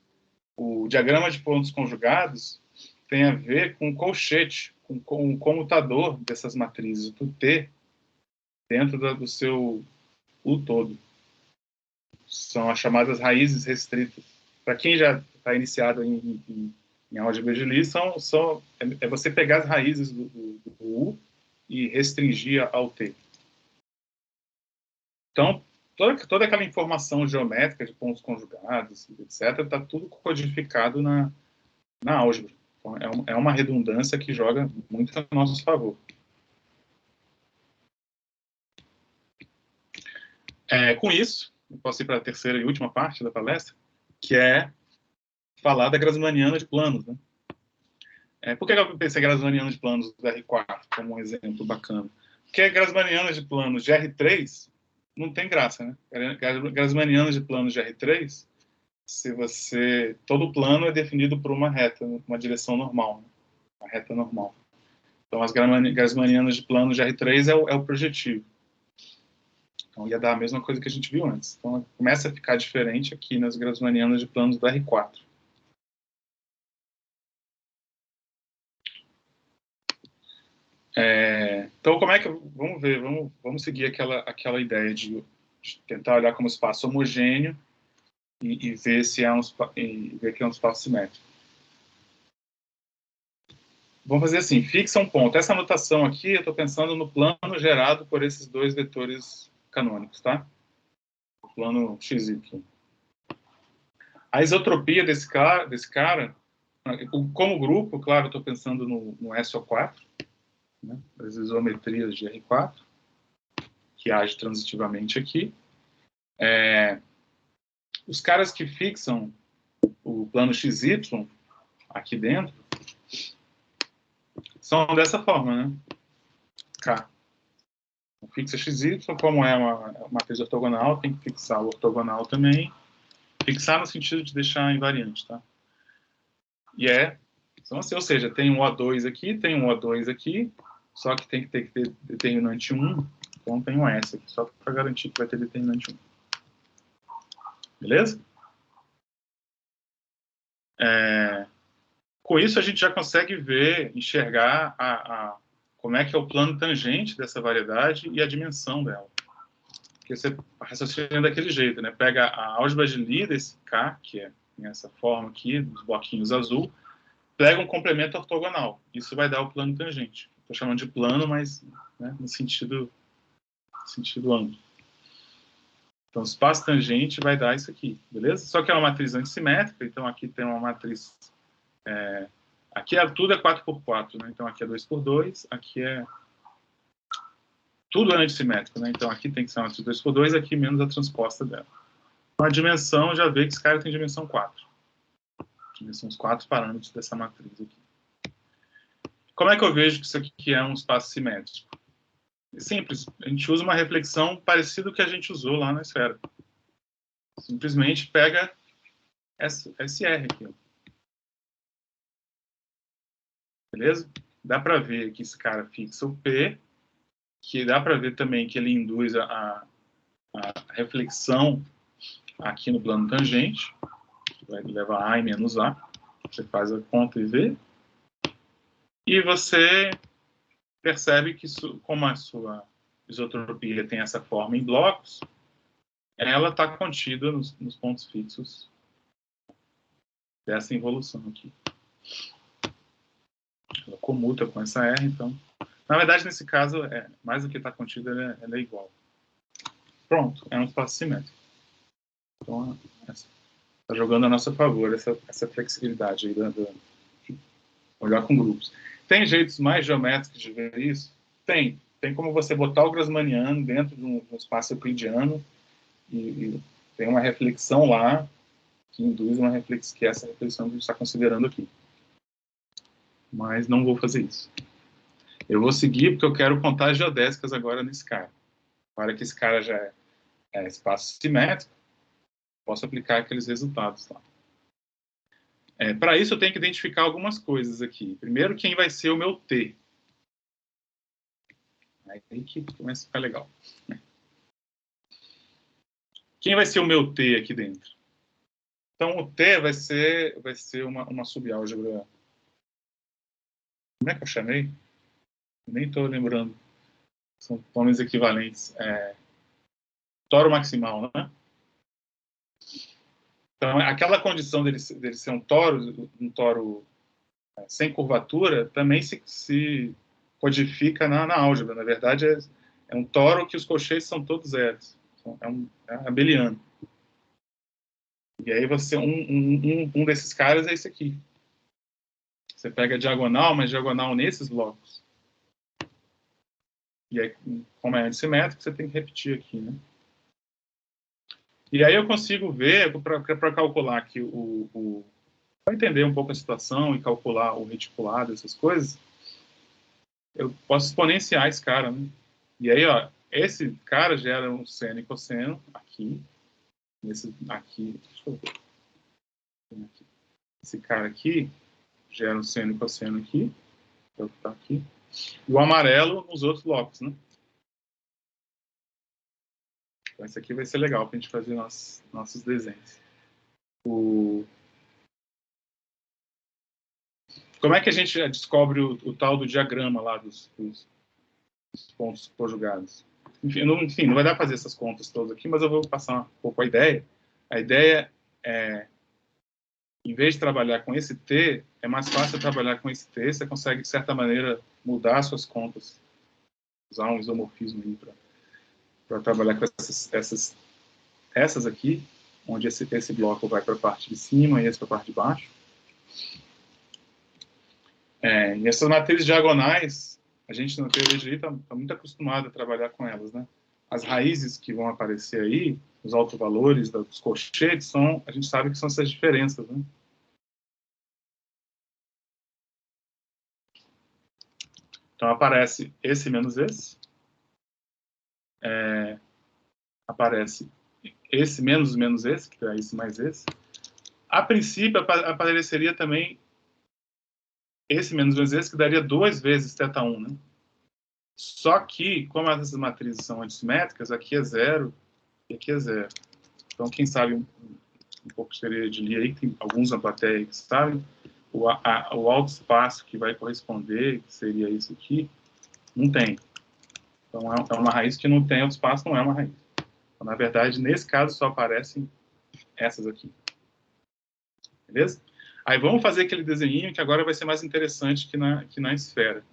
o diagrama de pontos conjugados tem a ver com o colchete, com o comutador dessas matrizes, do T, dentro do seu U todo. São as chamadas raízes restritas. Para quem já está iniciado em álgebra de Lie, é você pegar as raízes do U e restringir ao T. Então, toda aquela informação geométrica de pontos conjugados, etc., está tudo codificado na álgebra. Então, é uma redundância que joga muito a nosso favor. Com isso, eu posso ir para a terceira e última parte da palestra, que é falar da Grassmanniana de planos. Né? Por que eu pensei em Grassmanniana de planos do R4 como um exemplo bacana? Porque Grassmanniana de planos de R3 não tem graça, né? Grassmanniana de planos de R3, todo plano é definido por uma reta, uma direção normal, né? Uma reta normal. Então, as Grassmannianas de planos de R3 é o projetivo. Então, ia dar a mesma coisa que a gente viu antes. Então, começa a ficar diferente aqui nas Grassmannianas de planos do R4. Então, como é que... Vamos ver, vamos seguir aquela ideia de tentar olhar como espaço homogêneo e ver ver que é um espaço simétrico. Vamos fazer assim, fixa um ponto. Essa anotação aqui, eu estou pensando no plano gerado por esses dois vetores canônicos, tá? O plano XY. A isotropia desse cara, como grupo, claro, eu estou pensando no SO4, né? As isometrias de R4, que age transitivamente aqui. Os caras que fixam o plano XY aqui dentro são dessa forma, né? K. Fixa XY, como é uma matriz ortogonal, tem que fixar o ortogonal também. Fixar no sentido de deixar invariante, tá? Então, assim, ou seja, tem um O2 aqui, tem um O2 aqui, só que tem que ter determinante 1, então tem um S aqui, só para garantir que vai ter determinante 1. Beleza? Com isso, a gente já consegue enxergar como é que é o plano tangente dessa variedade e a dimensão dela. Porque você raciocina daquele jeito, né? Pega a álgebra de Lie desse K, que é nessa forma aqui, dos bloquinhos azul, pega um complemento ortogonal. Isso vai dar o plano tangente. Estou chamando de plano, mas né, no sentido amplo. Então, o espaço tangente vai dar isso aqui, beleza? Só que é uma matriz antissimétrica, então aqui tem uma matriz... aqui tudo é 4x4, né? Então aqui é 2x2, aqui é... Tudo é antissimétrico, né? Então aqui tem que ser uma matriz 2x2, aqui menos a transposta dela. Então a dimensão, já vê que esse cara tem dimensão 4. São os 4 parâmetros dessa matriz aqui. Como é que eu vejo que isso aqui é um espaço simétrico? É simples. A gente usa uma reflexão parecida com que a gente usou lá na esfera. Simplesmente pega SR aqui. Beleza? Dá para ver que esse cara fixa o P, que dá para ver também que ele induz a reflexão aqui no plano tangente, que vai levar A e menos A. Você faz a conta e vê. E você percebe que, como a sua isotropia tem essa forma em blocos, ela está contida nos pontos fixos dessa involução aqui. ela comuta com essa R, então... Na verdade, nesse caso, mais do que está contido, ela é igual. Pronto, é um espaço simétrico. Então, está jogando a nosso favor essa flexibilidade aí de olhar com grupos. Tem jeitos mais geométricos de ver isso? Tem. Tem como você botar o Grassmanniano dentro de um espaço euclidiano e tem uma reflexão lá que induz uma reflexão, que é essa reflexão que a gente está considerando aqui. Mas não vou fazer isso. Eu vou seguir porque eu quero contar geodésicas agora nesse cara. Para que esse cara já é espaço simétrico, posso aplicar aqueles resultados lá. Para isso, eu tenho que identificar algumas coisas aqui. Primeiro, quem vai ser o meu T. Aí que começa a ficar legal. Quem vai ser o meu T aqui dentro? Então, o T vai ser uma subálgebra. Como é que eu chamei? Nem estou lembrando. São nomes equivalentes. Toro maximal, né? Então, aquela condição dele ser um toro sem curvatura, também se codifica na álgebra. Na verdade, é um toro que os cochetes são todos zeros. É abeliano. E aí um desses caras é esse aqui. Você pega a diagonal, mas diagonal nesses blocos. E aí, como é antissimétrico, você tem que repetir aqui, né? E aí eu consigo ver, para calcular aqui para entender um pouco a situação e calcular o reticulado, essas coisas, eu posso exponenciar esse cara, né? E aí, ó, esse cara gera um seno e cosseno aqui, aqui, deixa eu ver. Aqui. Esse cara aqui gera um seno e cosseno aqui, que é o que está aqui, e o amarelo nos outros blocos, né? Então, esse aqui vai ser legal para a gente fazer nossos desenhos. Como é que a gente descobre o tal do diagrama lá dos pontos conjugados? Enfim, não vai dar para fazer essas contas todas aqui, mas eu vou passar um pouco a ideia. A ideia é, em vez de trabalhar com esse T, é mais fácil trabalhar com esse T, você consegue, de certa maneira, mudar suas contas, usar um isomorfismo aí para trabalhar com essas aqui, onde esse bloco vai para a parte de cima e esse para a parte de baixo. E essas matrizes diagonais, a gente na teoria de direito está muito acostumado a trabalhar com elas, né? As raízes que vão aparecer aí, os autovalores dos colchetes, a gente sabe que são essas diferenças, né? Então aparece esse menos esse, aparece esse menos esse, que é esse mais esse. A princípio apareceria também esse menos esse, que daria 2 vezes θ1, né? Só que, como essas matrizes são antissimétricas, aqui é 0 e aqui é 0. Então, quem sabe um pouco de teoria de Lie aí, tem alguns na plateia que sabem, o alto espaço que vai corresponder, que seria isso aqui, não tem. Então, é uma raiz que não tem alto espaço, não é uma raiz. Então, na verdade, nesse caso, só aparecem essas aqui. Beleza? Aí vamos fazer aquele desenho que agora vai ser mais interessante que na esfera.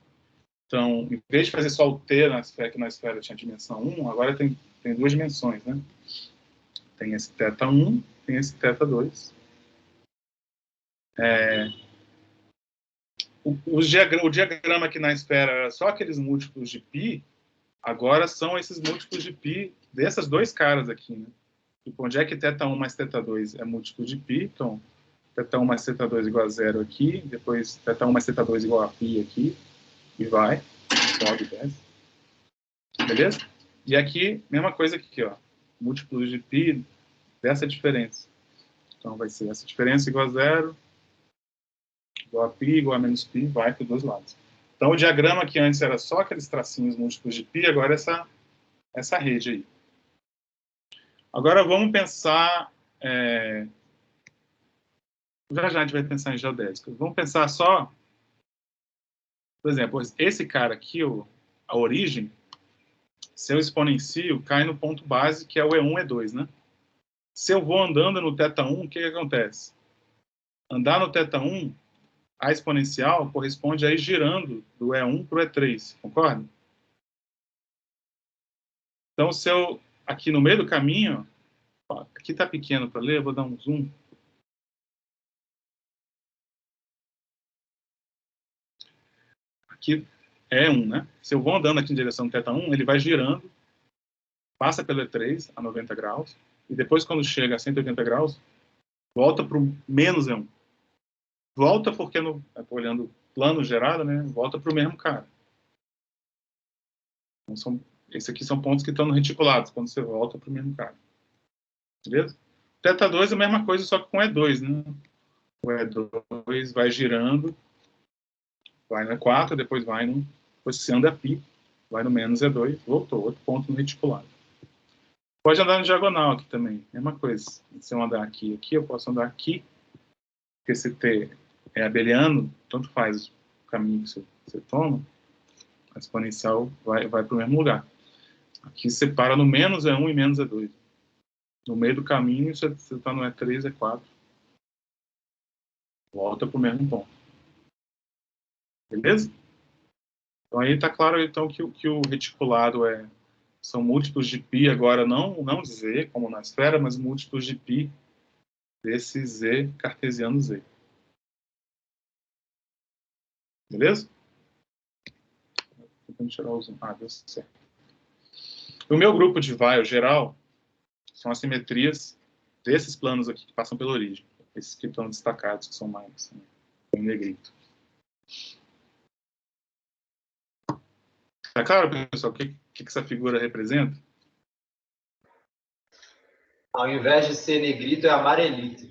Então, em vez de fazer só o T na esfera, que na esfera tinha dimensão 1, agora tem 2 dimensões, né? Tem esse θ1, tem esse θ2. O diagrama aqui na esfera era só aqueles múltiplos de π, agora são esses múltiplos de π dessas 2 caras aqui, né? Tipo, onde é que θ1 mais θ2 é múltiplo de π, então θ1 mais θ2 igual a 0 aqui, depois θ1 mais θ2 igual a π aqui, e vai, sobe e desce. Beleza? E aqui, mesma coisa aqui, ó, múltiplos de π dessa diferença. Então vai ser essa diferença igual a 0, igual a π, igual a menos π, vai para os 2 lados. Então o diagrama que antes era só aqueles tracinhos múltiplos de π, agora é essa rede aí. Agora vamos pensar... Já a gente vai pensar em geodésica. Vamos pensar só... Por exemplo, esse cara aqui, a origem, se eu exponencio, cai no ponto base, que é o E1, E2, né? Se eu vou andando no θ1, o que acontece? Andar no θ1 a exponencial corresponde a ir girando do E1 para o E3, concorda? Então, se eu, aqui no meio do caminho, ó, aqui está pequeno para ler, eu vou dar um zoom. Aqui é 1, né? Se eu vou andando aqui em direção do θ1, ele vai girando, passa pelo E3 a 90 graus, e depois, quando chega a 180 graus, volta para o menos E1. Volta porque, olhando o plano gerado, né, volta para o mesmo cara. Então, esses aqui são pontos que estão no reticulados, quando você volta para o mesmo cara. Beleza? θ2 é a mesma coisa, só que com E2, né? O E2 vai girando, vai no E4, depois vai no... Depois você anda π, vai no menos E2, voltou, outro ponto no reticulado. Pode andar no diagonal aqui também, mesma coisa. Se eu andar aqui, eu posso andar aqui, porque se T é abeliano, tanto faz o caminho que você toma, a exponencial vai para o mesmo lugar. Aqui separa no menos E1 e menos E2. No meio do caminho, você está no E3, E4. Volta para o mesmo ponto. Beleza? Então aí está claro então, que o reticulado são múltiplos de π, agora não de z, como na esfera, mas múltiplos de π desse z cartesiano z. Beleza? Tentando tirar o zoom. Deu certo. O meu grupo de Weyl geral são as simetrias desses planos aqui que passam pela origem. Esses que estão destacados, que são mais em negrito. Tá claro, pessoal, o que essa figura representa? Ao invés de ser negrito, é amarelito.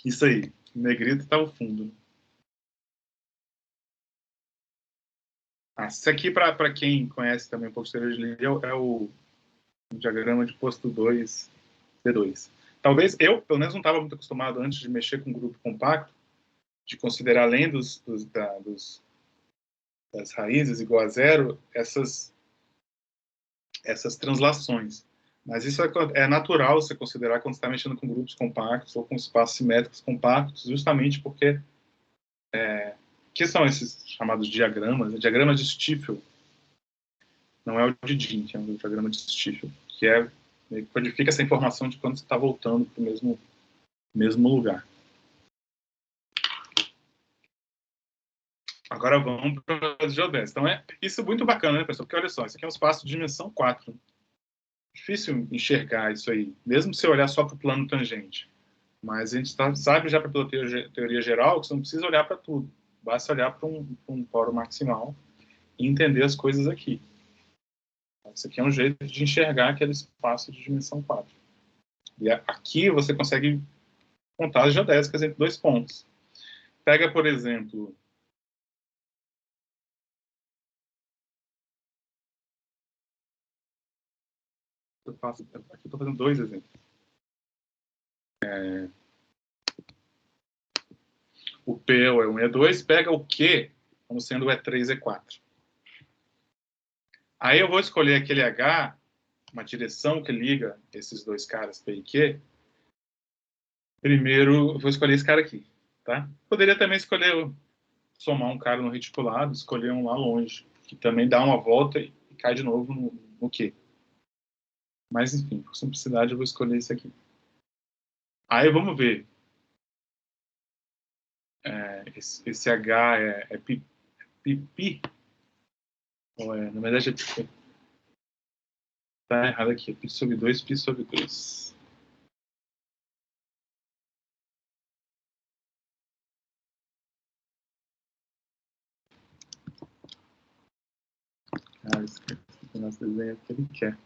Isso aí. O negrito está ao fundo. Isso aqui, para quem conhece também um pouco de teoria de linha, é o diagrama de posto 2, D2. Talvez eu, pelo menos, não estava muito acostumado antes de mexer com grupo compacto, de considerar além das raízes igual a zero, essas translações. Mas isso é natural você considerar quando você está mexendo com grupos compactos ou com espaços simétricos compactos, justamente porque que são esses chamados diagramas? Diagrama de Stiefel. Não é o de Dint, é o diagrama de Stiefel, que codifica essa informação de quando você está voltando para o mesmo lugar. Agora vamos para as geodésias. Então, isso muito bacana, né, pessoal? Porque olha só, isso aqui é um espaço de dimensão 4. Difícil enxergar isso aí, mesmo se olhar só para o plano tangente. Mas a gente sabe já pela teoria geral que você não precisa olhar para tudo. Basta olhar para um fórum maximal e entender as coisas aqui. Isso aqui é um jeito de enxergar aquele espaço de dimensão 4. E aqui você consegue contar as geodésicas entre dois pontos. Pega, por exemplo, aqui eu estou fazendo dois exemplos. O P é o E1 e E2, pega o Q como sendo o E3 e E4. Aí eu vou escolher aquele H, uma direção que liga esses dois caras, P e Q. Primeiro, eu vou escolher esse cara aqui, tá? Poderia também somar um cara no reticulado, escolher um lá longe, que também dá uma volta e cai de novo no Q. Mas, enfim, por simplicidade, eu vou escolher esse aqui. Aí vamos ver. Esse H é pipi? Ou na verdade, tá errado aqui. Pi sobre 2, pi sobre 2. Esse nosso desenho que ele quer.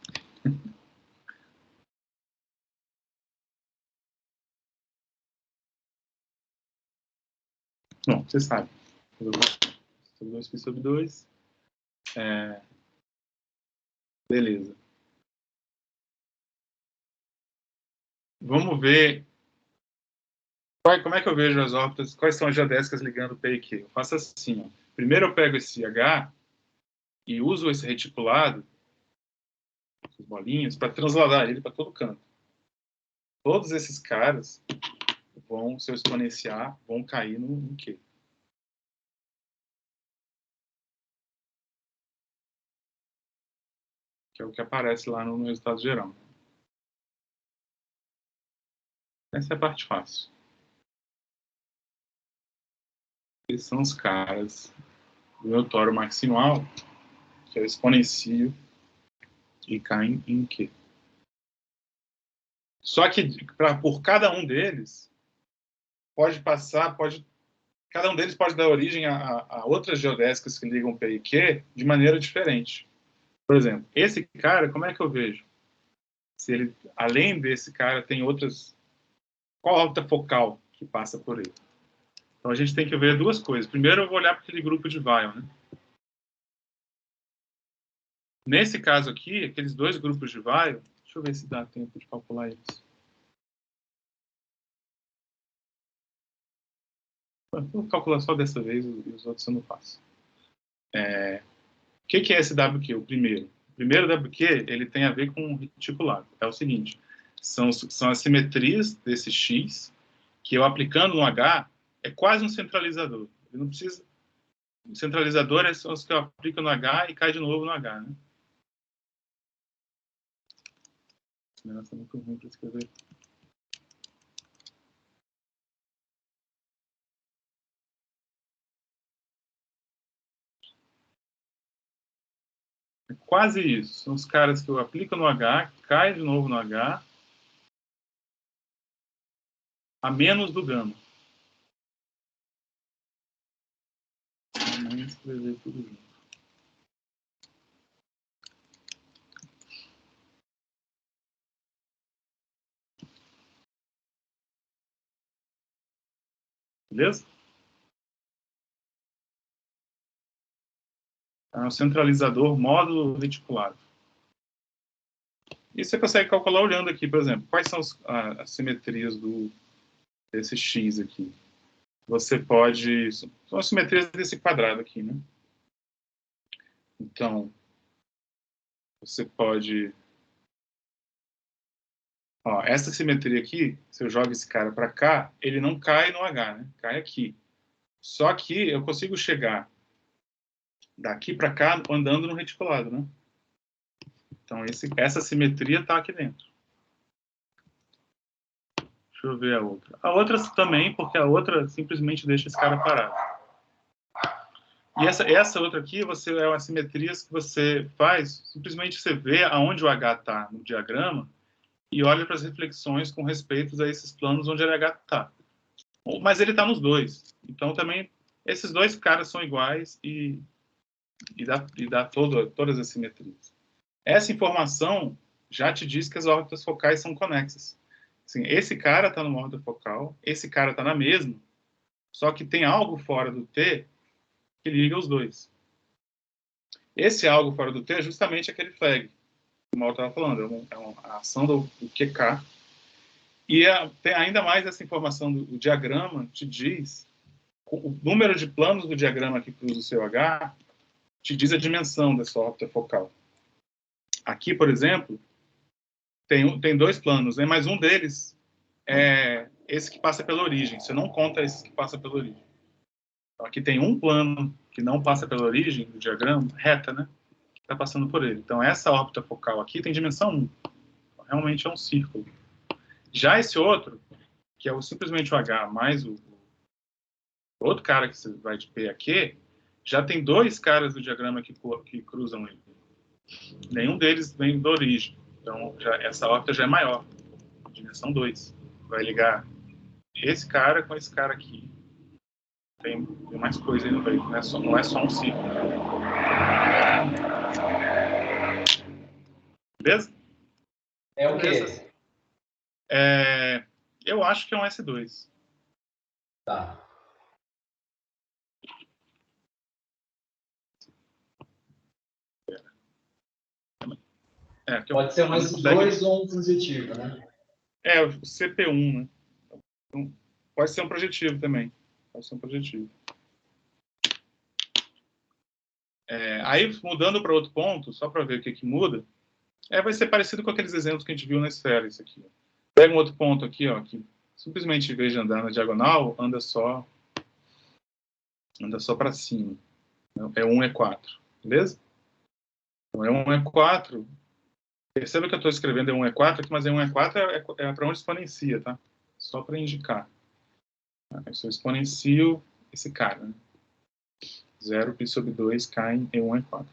Bom, você sabe. Sobre 2, pi sobre 2. Beleza. Vamos ver como é que eu vejo as órbitas, quais são as geodésicas ligando P e Q. Eu faço assim, ó. Primeiro eu pego esse H e uso esse reticulado, essas bolinhas, para transladar ele para todo canto. todos esses caras vão, se eu exponenciar, vão cair no Q. Que é o que aparece lá no resultado geral. Essa é a parte fácil. Esses são os caras do meu tório maximal, que eu exponencio e caem em Q. Só que por cada um deles, cada um deles pode dar origem a outras geodésicas que ligam P e Q de maneira diferente. Por exemplo, esse cara, como é que eu vejo? Se ele, além desse cara, tem outras... Qual a órbita focal que passa por ele? Então, a gente tem que ver duas coisas. Primeiro, eu vou olhar para aquele grupo de Weyl, né? Nesse caso aqui, aqueles dois grupos de Weyl... Deixa eu ver se dá tempo de calcular eles. Vou calcular só dessa vez e os outros eu não faço. O que é esse WQ? O primeiro WQ, ele tem a ver com o reticulado. É o seguinte, são as simetrias desse X, que eu aplicando no H, é quase um centralizador. Ele não precisa... O centralizador são os que eu aplico no H e cai de novo no H, né? Esse negócio é muito ruim para escrever. É quase isso. São os caras que eu aplico no H, cai de novo no H, a menos do gama. Vamos escrever tudo junto. Beleza? É um centralizador módulo reticulado. E você consegue calcular olhando aqui, por exemplo, quais são as simetrias desse X aqui. Você pode... São as simetrias desse quadrado aqui, né? Então, você pode... Ó, essa simetria aqui, se eu jogo esse cara para cá, ele não cai no H, né? Cai aqui. Só que eu consigo chegar daqui para cá andando no reticulado, né? Então, essa simetria está aqui dentro. Deixa eu ver a outra. A outra também, porque a outra simplesmente deixa esse cara parado. E essa outra aqui, é uma simetria que você faz, simplesmente você vê aonde o H está no diagrama e olha para as reflexões com respeito a esses planos onde o H está. Mas ele está nos dois. Então, também, esses dois caras são iguais e dá todas as simetrias. Essa informação já te diz que as órbitas focais são conexas. Assim, esse cara está numa órbita focal, esse cara está na mesma, só que tem algo fora do T que liga os dois. Esse algo fora do T é justamente aquele flag, como eu estava falando, é uma ação do QK. E tem ainda mais essa informação do diagrama, te diz, o número de planos do diagrama que cruza o seu H, te diz a dimensão dessa órbita focal. Aqui, por exemplo, tem dois planos, né? Mas um deles é esse que passa pela origem. Você não conta esses que passam pela origem. Então, aqui tem um plano que não passa pela origem do diagrama, reta, né? Que está passando por ele. Então, essa órbita focal aqui tem dimensão 1. Então, realmente é um círculo. Já esse outro, que é simplesmente o H mais o outro cara que vai de P a Q, já tem dois caras do diagrama que cruzam ele. Nenhum deles vem da origem. Então, essa órbita já é maior, dimensão 2. Vai ligar esse cara com esse cara aqui. Tem mais coisa aí no meio, não é só um ciclo. Beleza? É o quê? Eu acho que é um S2. Tá. Pode ser um S2 ou um projetivo, né? O CP1, né? Então, pode ser um projetivo também. Pode ser um projetivo. Aí, mudando para outro ponto, só para ver o que muda, vai ser parecido com aqueles exemplos que a gente viu na esfera, isso aqui. Pega um outro ponto aqui, ó, que simplesmente, em vez de andar na diagonal, anda só para cima. É 1, é 4. Beleza? Então, é 1, é 4. Perceba que eu estou escrevendo E1, E4 aqui, mas E1, E4 é para onde exponencia, tá? Só para indicar. Se eu exponencio esse cara, né? 0 π sobre 2 cai em E1, E4.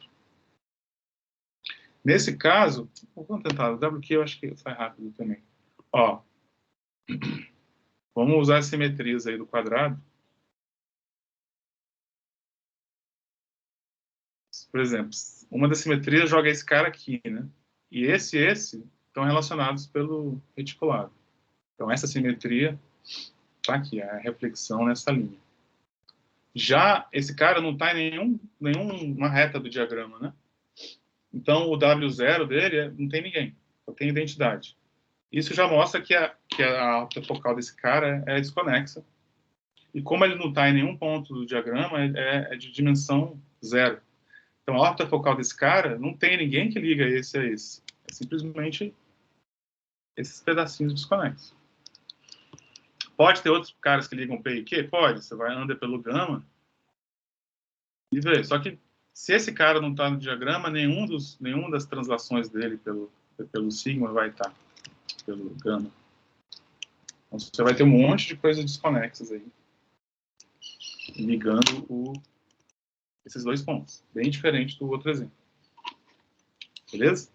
Nesse caso, vamos tentar, o WQ eu acho que sai rápido também. Ó, vamos usar as simetrias aí do quadrado. Por exemplo, uma das simetrias joga esse cara aqui, né? E esse estão relacionados pelo reticulado. Então, essa simetria está aqui, a reflexão nessa linha. Já esse cara não está em nenhuma reta do diagrama, né? Então, o W0 dele não tem ninguém, só tem identidade. Isso já mostra que a órbita focal desse cara é desconexa. E como ele não está em nenhum ponto do diagrama, é de dimensão 0. Então, a órbita focal desse cara não tem ninguém que liga esse a esse. É simplesmente esses pedacinhos desconexos. Pode ter outros caras que ligam P e Q? Pode. Você vai andar pelo gama e vê. Só que se esse cara não está no diagrama, nenhuma das translações dele pelo sigma vai estar, pelo gama. Então, você vai ter um monte de coisas desconexas aí, ligando esses dois pontos. Bem diferente do outro exemplo. Beleza?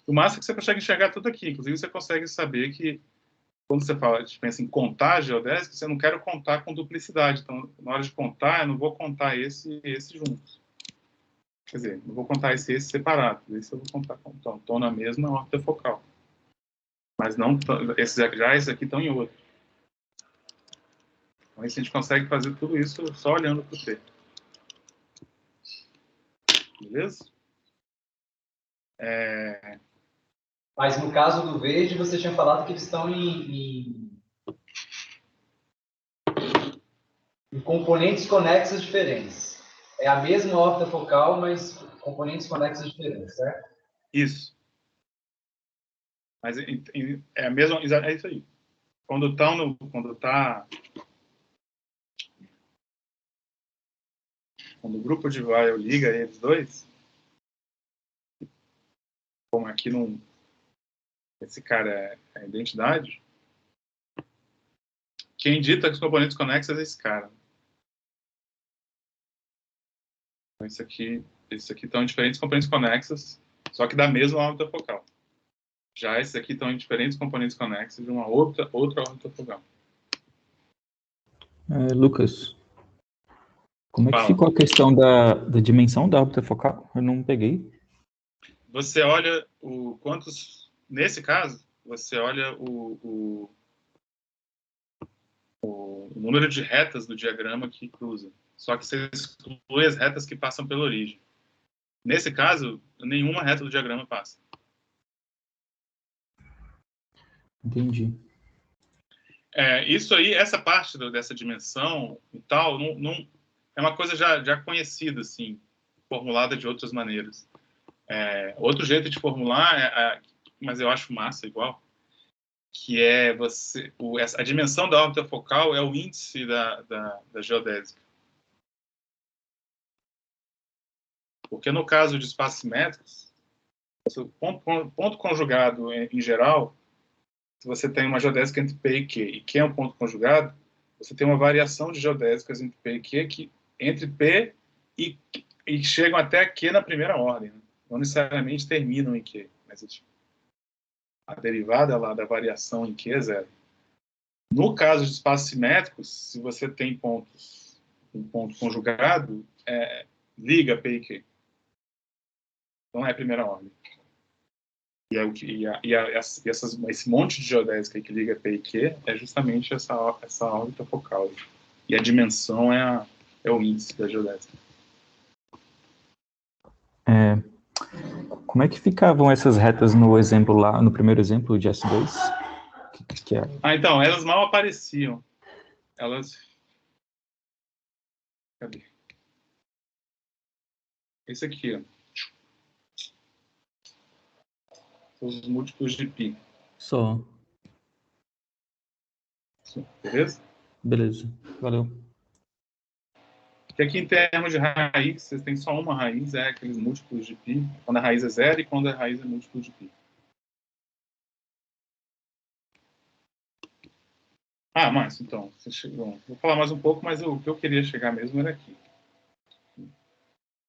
O massa é que você consegue enxergar tudo aqui. Inclusive, você consegue saber que, quando você pensa em contar geodésica, você não quer contar com duplicidade. Então, na hora de contar, eu não vou contar esse e esse juntos. Quer dizer, não vou contar esse e esse separado. Esse eu vou contar. Então, estão na mesma órbita focal. Mas não, esses aqui estão em outro. Então, a gente consegue fazer tudo isso só olhando para o T. Beleza? Mas no caso do verde, você tinha falado que eles estão em componentes conexos diferentes. É a mesma órbita focal, mas componentes conexos diferentes, certo? Isso. Mas é a mesma, é isso aí. Quando o grupo de while liga eles dois, como aqui esse cara é a identidade, quem dita os componentes conexos é esse cara. Então, esses aqui estão em diferentes componentes conexos, só que da mesma órbita focal. Já esses aqui estão em diferentes componentes conexos de uma outra órbita focal. Lucas, como é que Fala. ficou a questão da dimensão da órbita focal? Eu não peguei. Você olha nesse caso, você olha o número de retas do diagrama que cruza. Só que você exclui as retas que passam pela origem. Nesse caso, nenhuma reta do diagrama passa. Entendi. Isso aí, essa parte dessa dimensão e tal, não é uma coisa já conhecida, assim, formulada de outras maneiras. Outro jeito de formular, mas eu acho massa igual, que é a dimensão da órbita focal é o índice da geodésica. Porque no caso de espaços simétricos, o ponto conjugado em geral, se você tem uma geodésica entre P e Q, e Q é um ponto conjugado, você tem uma variação de geodésicas entre P e Q entre P e chegam até Q na primeira ordem. Né? Não necessariamente terminam em Q, mas a derivada lá da variação em Q é zero. No caso de espaços simétricos, se você tem um ponto conjugado, liga P e Q. Não é a primeira ordem. Esse monte de geodésica que liga P e Q é justamente essa órbita focal. E a dimensão é o índice da geodésica. Como é que ficavam essas retas no exemplo lá, no primeiro exemplo de S2? Que é? Então, elas mal apareciam. Cadê? Esse aqui, ó. Os múltiplos de π. Só. Beleza? Beleza, valeu. Que aqui, em termos de raiz, vocês têm só uma raiz, é aqueles múltiplos de π, quando a raiz é zero e quando a raiz é múltiplo de π. Márcio, então, bom, vou falar mais um pouco, mas o que eu queria chegar mesmo era aqui.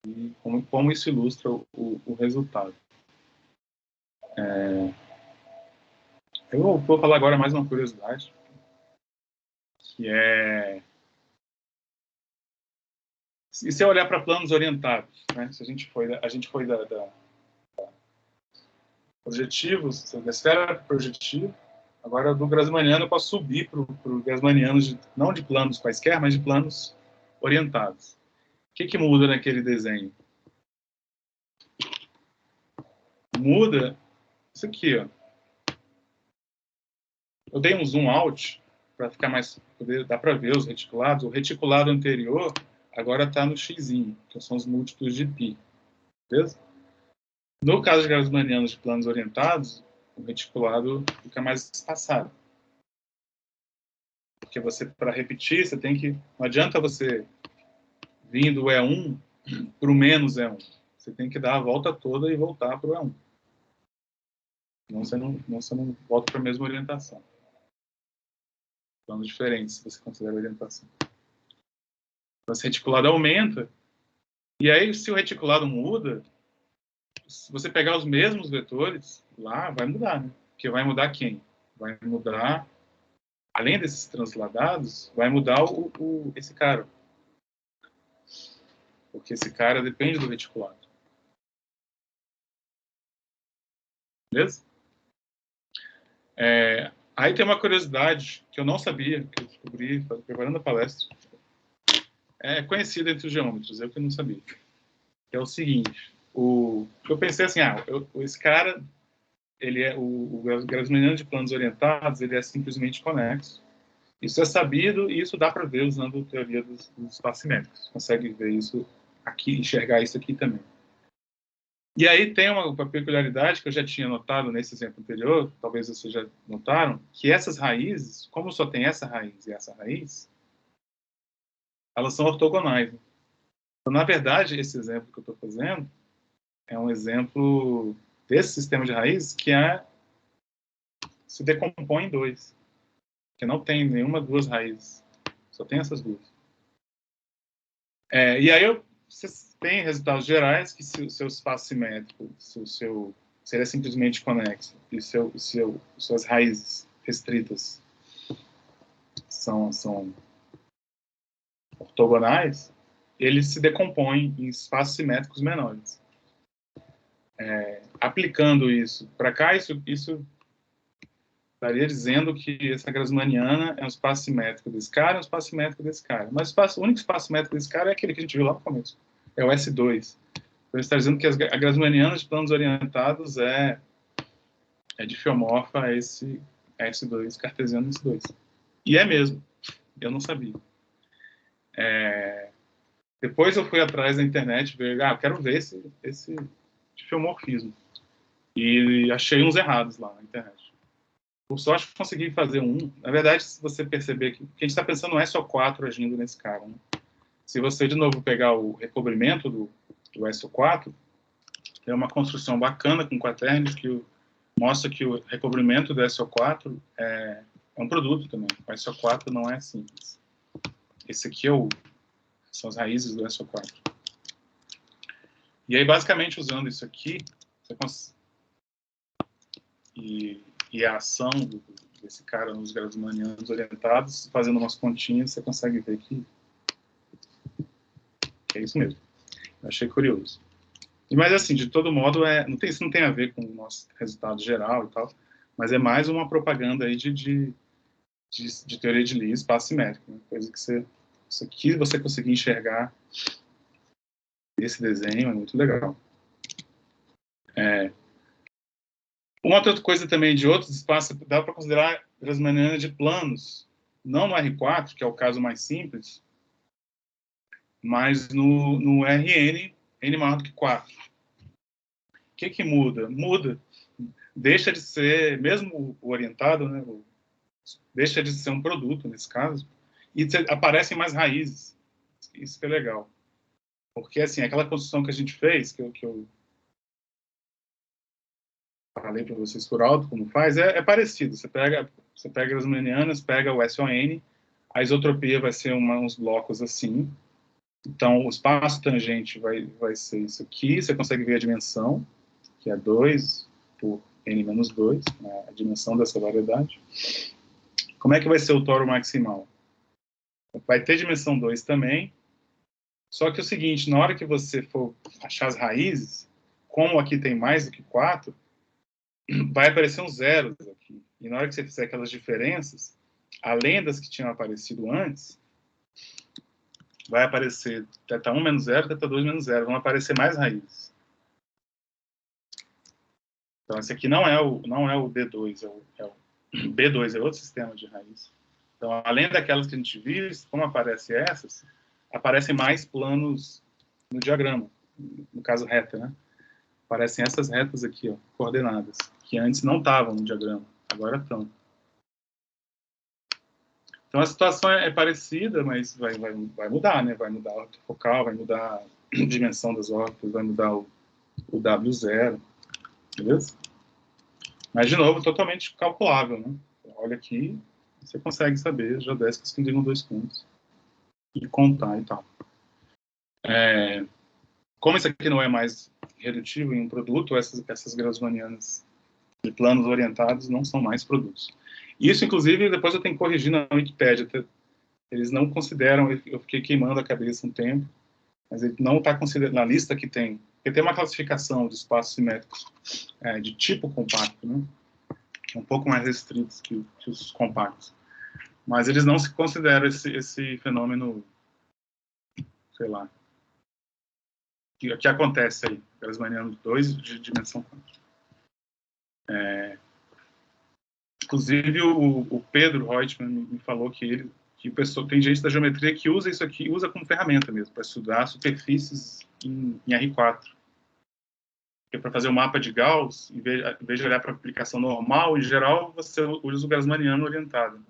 E como isso ilustra o resultado. Eu vou falar agora mais uma curiosidade, que é... E se eu olhar para planos orientados, né? Se a gente foi da projetivos, da esfera projetivo, agora do Grassmanniano eu posso subir para o Grassmanniano, não de planos quaisquer, mas de planos orientados. O que muda naquele desenho? Muda isso aqui, ó. Eu dei um zoom out para ficar mais... Dá para ver os reticulados. O reticulado anterior agora está no xzinho, que são os múltiplos de π. Beleza? No caso de Grassmannianos de planos orientados, o reticulado fica mais espaçado. Porque você, para repetir, você tem que... Não adianta você vir do E1 para o menos E1. Você tem que dar a volta toda e voltar para o E1. Senão você não volta para a mesma orientação. Planos diferentes, se você considera orientação. Então, esse reticulado aumenta. E aí, se o reticulado muda, se você pegar os mesmos vetores, lá vai mudar, né? Porque vai mudar quem? Vai mudar, além desses transladados, vai mudar esse cara. Porque esse cara depende do reticulado. Beleza? Aí tem uma curiosidade que eu não sabia, que eu descobri preparando a palestra. É conhecido entre os geômetros, eu que não sabia. Que é o seguinte, eu pensei assim, esse cara, ele é o Grassmanniano de planos orientados, ele é simplesmente conexo. Isso é sabido e isso dá para ver usando a teoria dos espaços simétricos. Consegue ver isso aqui, enxergar isso aqui também. E aí tem uma peculiaridade que eu já tinha notado nesse exemplo anterior, talvez vocês já notaram, que essas raízes, como só tem essa raiz e essa raiz, elas são ortogonais. Então, na verdade, esse exemplo que eu estou fazendo é um exemplo desse sistema de raízes que se decompõe em dois, que não tem nenhuma duas raízes, só tem essas duas. E aí vocês têm resultados gerais que se o seu espaço simétrico, se ele é simplesmente conexo e suas raízes restritas são ortogonais, ele se decompõe em espaços simétricos menores. Aplicando isso para cá, isso estaria dizendo que essa Grassmanniana é um espaço simétrico desse cara, é um espaço simétrico desse cara. Mas o único espaço simétrico desse cara é aquele que a gente viu lá no começo. É o S2. Então, ele está dizendo que a Grassmanniana de planos orientados é difiomorfa a esse S2, cartesiano S2. E é mesmo. Eu não sabia. Depois eu fui atrás da internet ver, eu quero ver esse difiomorfismo. E achei uns errados lá na internet. Por sorte, eu consegui fazer um. Na verdade, se você perceber que o que a gente está pensando não é só 4 agindo nesse cara. Né? Se você, de novo, pegar o recobrimento do SO4, é uma construção bacana com quaternions que mostra que o recobrimento do SO4 é um produto também. O SO4 não é simples. Esse aqui são as raízes do SO4. E aí, basicamente, usando isso aqui, e a ação desse cara nos Grassmannianos orientados, fazendo umas continhas, você consegue ver que é isso mesmo. Eu achei curioso. Mas, assim, de todo modo, isso não tem a ver com o nosso resultado geral e tal, mas é mais uma propaganda aí de teoria de Lie, espaço simétrico, né? Coisa que isso aqui você conseguir enxergar esse desenho é muito legal. Uma outra coisa também de outros espaços, dá para considerar Grassmanniana de planos, não no R4, que é o caso mais simples, mas no Rn, n maior do que 4. O que muda? Muda. Deixa de ser, mesmo o orientado, né, deixa de ser um produto, nesse caso, e aparecem mais raízes. Isso que é legal. Porque, assim, aquela construção que a gente fez, que eu falei para vocês por alto como faz, é parecido. Você pega as manianas, pega o SON, a isotropia vai ser uns blocos assim. Então, o espaço tangente vai ser isso aqui. Você consegue ver a dimensão, que é 2 por n-2, né, a dimensão dessa variedade. Como é que vai ser o toro maximal? Vai ter dimensão 2 também. Só que é o seguinte, na hora que você for achar as raízes, como aqui tem mais do que 4, vai aparecer uns zeros aqui. E na hora que você fizer aquelas diferenças, além das que tinham aparecido antes, vai aparecer θ1 menos 0, θ2 menos 0. Vão aparecer mais raízes. Então, esse aqui não é o D2, é o B2, é outro sistema de raiz. Então, além daquelas que a gente viu, como aparecem essas, aparecem mais planos no diagrama, no caso reta, né? Aparecem essas retas aqui, ó, coordenadas, que antes não estavam no diagrama, agora estão. Então, a situação é parecida, mas vai mudar, né? Vai mudar a ortofocal, vai mudar a dimensão das órbitas, vai mudar o W0, beleza? Mas, de novo, totalmente calculável, né? Olha aqui, você consegue saber as geodésicas que indicam 2 pontos e contar e tal. Como isso aqui não é mais redutivo em um produto, essas grassmannianas de planos orientados não são mais produtos. Isso, inclusive, depois eu tenho que corrigir na Wikipédia. Eles não consideram, eu fiquei queimando a cabeça um tempo, mas ele não está considerado na lista que tem, porque tem uma classificação de espaços simétricos de tipo compacto, né? Um pouco mais restritos que os compactos. Mas eles não se consideram esse fenômeno, sei lá, que acontece aí, Grassmannianos 2 de dimensão quântica. Inclusive, o Pedro Reutemann me falou que tem gente da geometria que usa isso aqui, usa como ferramenta mesmo, para estudar superfícies em R4. Porque para fazer o mapa de Gauss, em vez de olhar para a aplicação normal, em geral, você usa o Grassmanniano orientado.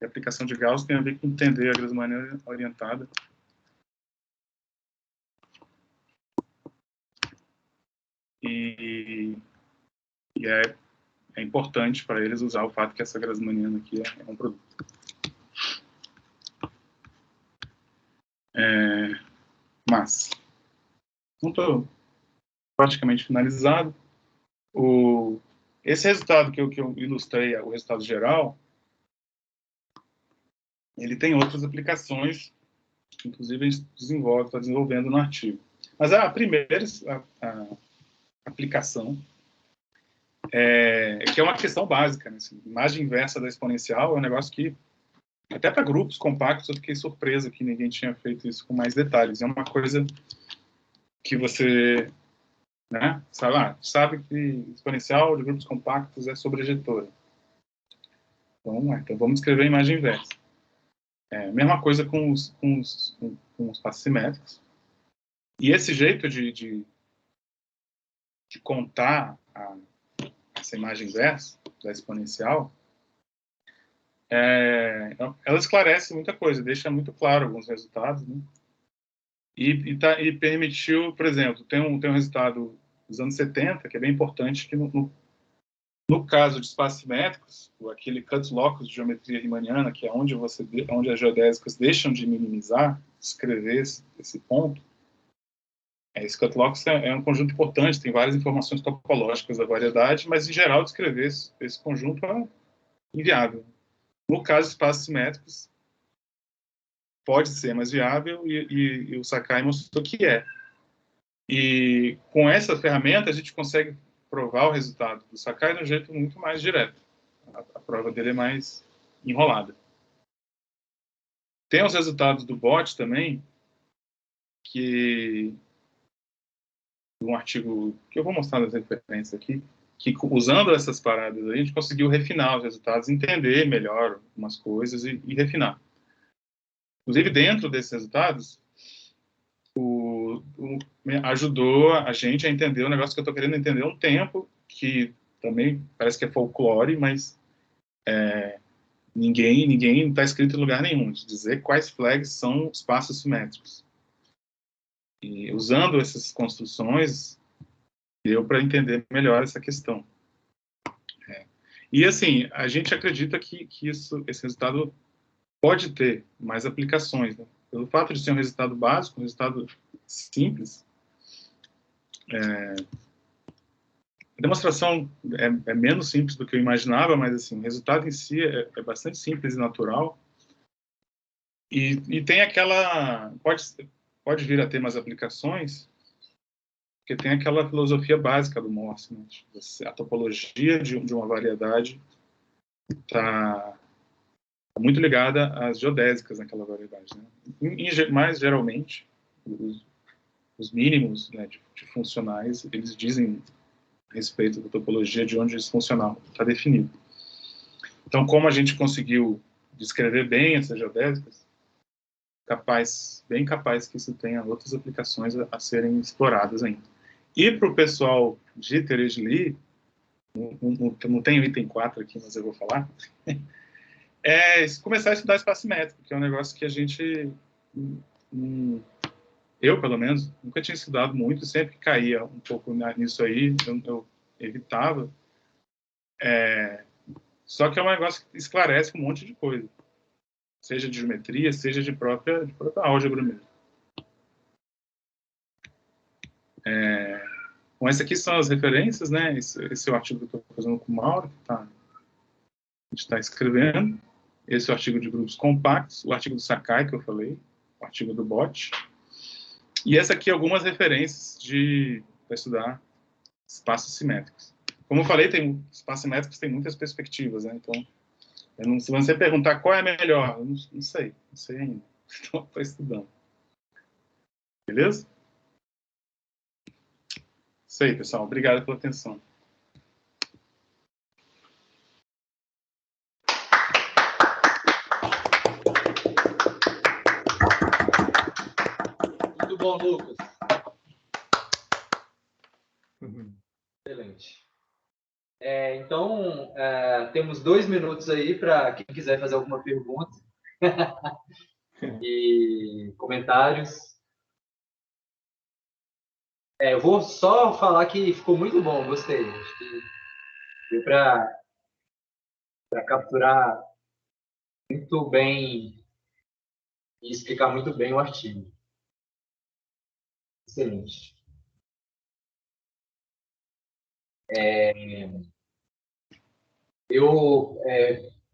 E a aplicação de Gauss tem a ver com entender a Grassmanniana orientada. E é importante para eles usar o fato que essa Grassmanniana aqui é um produto. Mas, não estou praticamente finalizado. Esse resultado que eu ilustrei, o resultado geral, ele tem outras aplicações, que inclusive a gente está desenvolvendo no artigo. Mas a primeira aplicação que é uma questão básica, né? Assim, imagem inversa da exponencial é um negócio que, até para grupos compactos, eu fiquei surpresa que ninguém tinha feito isso com mais detalhes. É uma coisa que você, né, sabe que exponencial de grupos compactos é sobrejetora. Então vamos escrever a imagem inversa. Mesma coisa com os espaços simétricos. E esse jeito de contar essa imagem inversa da exponencial, ela esclarece muita coisa, deixa muito claro alguns resultados, né? E permitiu, por exemplo, tem um resultado dos anos 70, que é bem importante, que no caso de espaços simétricos, aquele cut-locus de geometria riemanniana, que é onde as geodésicas deixam de minimizar, escrever esse ponto, esse cut-locus é um conjunto importante, tem várias informações topológicas da variedade, mas, em geral, descrever esse conjunto é inviável. No caso de espaços simétricos, pode ser mais viável, e o Sakai mostrou que é. E com essa ferramenta, a gente consegue provar o resultado do Sakai de um jeito muito mais direto. A prova dele é mais enrolada. Tem os resultados do BOT também, que um artigo que eu vou mostrar nas referências aqui, que usando essas paradas aí, a gente conseguiu refinar os resultados, entender melhor algumas coisas e refinar. Inclusive, dentro desses resultados, ajudou a gente a entender o negócio que eu estou querendo entender há um tempo, que também parece que é folclore, mas Ninguém está escrito em lugar nenhum de dizer quais flags são espaços simétricos. E usando essas construções, deu para entender melhor essa questão. E assim, a gente acredita que esse resultado pode ter mais aplicações, né? Pelo fato de ser um resultado básico, um resultado simples, a demonstração é menos simples do que eu imaginava, mas assim, o resultado em si é bastante simples e natural. E tem aquela... Pode vir a ter mais aplicações, porque tem aquela filosofia básica do Morse, né? A topologia de uma variedade está muito ligada às geodésicas naquela variedade, né? Mais geralmente, os mínimos, né, de funcionais, eles dizem a respeito da topologia de onde esse funcional está definido. Então, como a gente conseguiu descrever bem essas geodésicas, bem capaz que isso tenha outras aplicações a serem exploradas ainda. E para o pessoal de Thierry, não tem o item 4 aqui, mas eu vou falar, começar a estudar espaço simétrico, que é um negócio que a gente, eu pelo menos, nunca tinha estudado muito, sempre caía um pouco nisso aí, eu evitava. Só que é um negócio que esclarece um monte de coisa, seja de geometria, seja de própria álgebra mesmo. Bom, essas aqui são as referências, né? Esse é o artigo que eu estou fazendo com o Mauro, que a gente está escrevendo. Esse é o artigo de grupos compactos, o artigo do Sakai, que eu falei, o artigo do Bott. E essa aqui algumas referências para estudar espaços simétricos. Como eu falei, espaços simétricos têm muitas perspectivas, né? Então, se você perguntar qual é a melhor, eu não sei ainda. Então, estou estudando. Beleza? Isso aí, pessoal. Obrigado pela atenção. Muito bom, Lucas. Excelente. Então, temos 2 minutos aí para quem quiser fazer alguma pergunta e comentários. Eu vou só falar que ficou muito bom, gostei. Acho que deu para capturar muito bem e explicar muito bem o artigo. Excelente. Eu,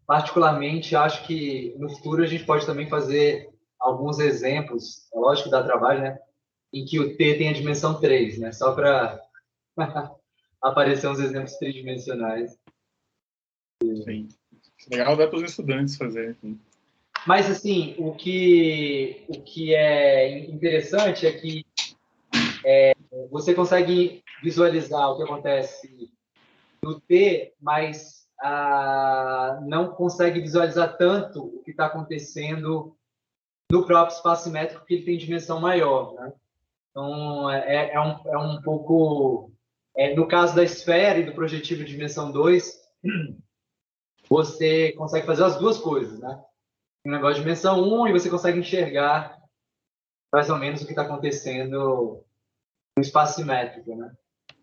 particularmente, acho que no futuro a gente pode também fazer alguns exemplos, é lógico que dá trabalho, né? Em que o T tem a dimensão 3, né? Só para aparecer uns exemplos tridimensionais. Sim. Legal dá para os estudantes fazerem. Mas, assim, o que é interessante é que você consegue visualizar o que acontece no T, mas não consegue visualizar tanto o que está acontecendo no próprio espaço simétrico, porque ele tem dimensão maior, né? Então, é um pouco... no caso da esfera e do projetivo de dimensão 2, você consegue fazer as duas coisas, né? Um negócio de dimensão 1 e você consegue enxergar mais ou menos o que está acontecendo no espaço simétrico, né?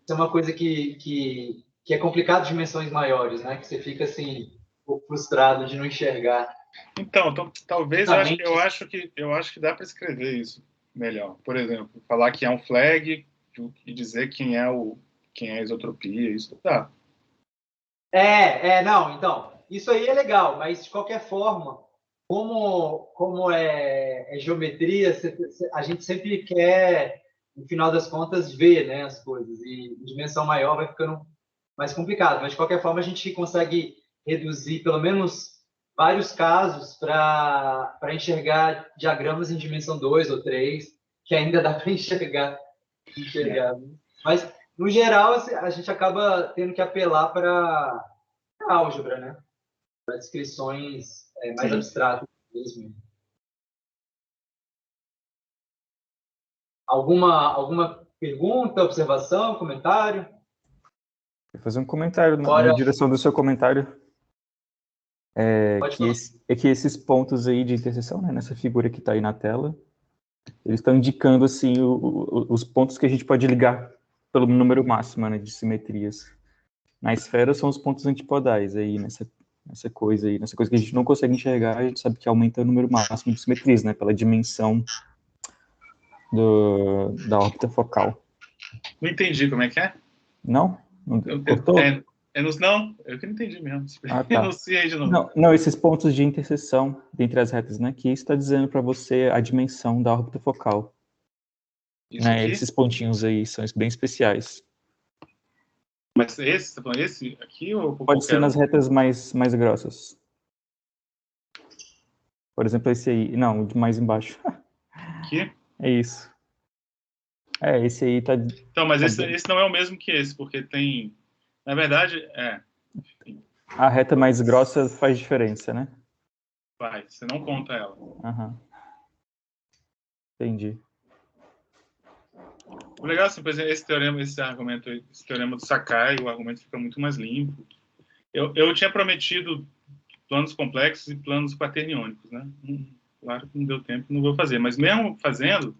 Isso é uma coisa que é complicado de dimensões maiores, né? Que você fica assim, um pouco frustrado de não enxergar. Então talvez eu acho que dá para escrever isso melhor. Por exemplo, falar que é um flag e dizer quem é a isotropia, isso dá. Não, então, isso aí é legal, mas de qualquer forma, como é geometria, a gente sempre quer, no final das contas, ver, né, as coisas, e em dimensão maior vai ficando mais complicado, mas de qualquer forma a gente consegue reduzir pelo menos vários casos para enxergar diagramas em dimensão 2 ou 3, que ainda dá para enxergar. Mas, no geral, a gente acaba tendo que apelar para a álgebra, né? Para descrições mais abstratas mesmo. Alguma pergunta, observação, comentário? Vou fazer um comentário na direção do seu comentário. Pode falar. Que esses pontos aí de interseção, né, nessa figura que está aí na tela, eles estão indicando assim os pontos que a gente pode ligar pelo número máximo, né, de simetrias. Na esfera são os pontos antipodais aí nessa coisa que a gente não consegue enxergar, a gente sabe que aumenta o número máximo de simetrias, né, pela dimensão da órbita focal. Não entendi como é que é. Não? Cortou? Não, eu que não entendi mesmo. Ah, tá. Enuncia aí de novo. Não, esses pontos de interseção entre as retas, né? Que isso está dizendo para você a dimensão da órbita focal. Isso Né? aqui? Esses pontinhos aí são bem especiais. Mas esse, você tá falando esse aqui ou Pode ser nas retas mais grossas. Por exemplo, esse aí. Não, o de mais embaixo. Aqui? É isso. Esse aí tá... Então, mas esse não é o mesmo que esse, porque tem... Na verdade, A reta mais grossa faz diferença, né? Vai, você não conta ela. Uhum. Entendi. O legal, assim, por exemplo, esse teorema do Sakai, o argumento fica muito mais limpo. Eu tinha prometido planos complexos e planos quaterniônicos, né? Claro que não deu tempo, não vou fazer. Mas mesmo fazendo,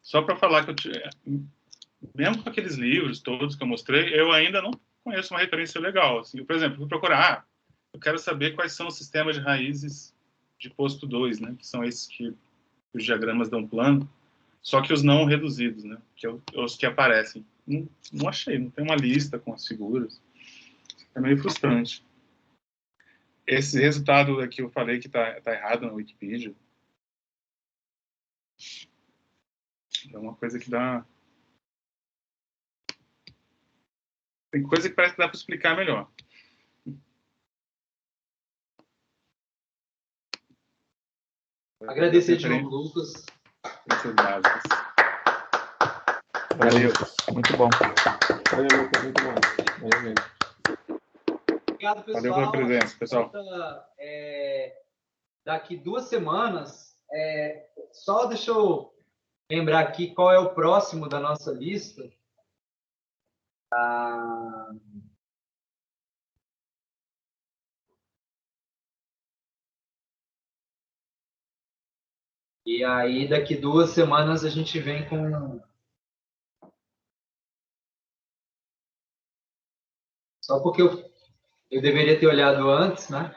só para falar que mesmo com aqueles livros todos que eu mostrei, eu ainda não conheço uma referência legal. Assim, por exemplo, vou procurar, eu quero saber quais são os sistemas de raízes de posto 2, né? Que são esses que os diagramas dão plano, só que os não reduzidos, né? Que os que aparecem. Não achei, não tem uma lista com as figuras. É meio frustrante. Esse resultado aqui eu falei que tá errado na Wikipedia. É uma coisa que dá... Tem coisa que parece que dá para explicar melhor. Agradecer de novo, Lucas. Valeu. Muito bom. Valeu, Lucas. Muito bom. Valeu mesmo. Obrigado, pessoal. Valeu pela presença, pessoal. Daqui 2 semanas, só deixa eu lembrar aqui qual é o próximo da nossa lista. E aí, daqui 2 semanas, a gente vem com... Só porque eu deveria ter olhado antes, né?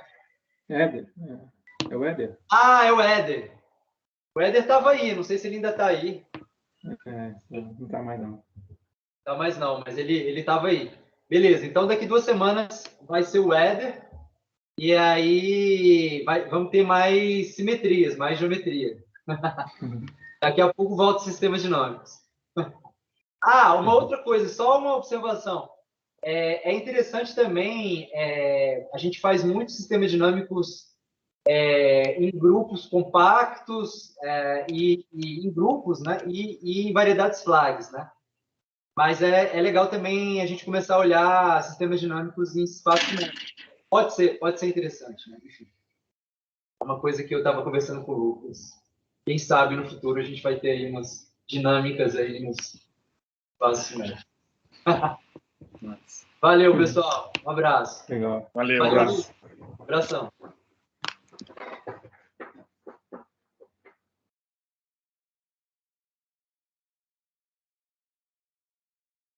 Éder. É o Éder? Ah, é o Éder. O Éder estava aí, não sei se ele ainda está aí. Não está mais não. Tá mais não, mas ele estava aí. Beleza, então daqui 2 semanas vai ser o Éder. E aí vamos ter mais simetrias, mais geometria. Daqui a pouco volta os sistemas dinâmicos. Uma outra coisa, só uma observação. É interessante também, a gente faz muitos sistemas dinâmicos em grupos compactos e em grupos, né? E em variedades flags, né? Mas é legal também a gente começar a olhar sistemas dinâmicos em espaço menor. Pode ser interessante, né? Enfim, é uma coisa que eu estava conversando com o Lucas. Quem sabe no futuro a gente vai ter aí umas dinâmicas aí nos espaços menores. Valeu, pessoal. Um abraço. Legal. Valeu, Valeu. um abraço. Abração.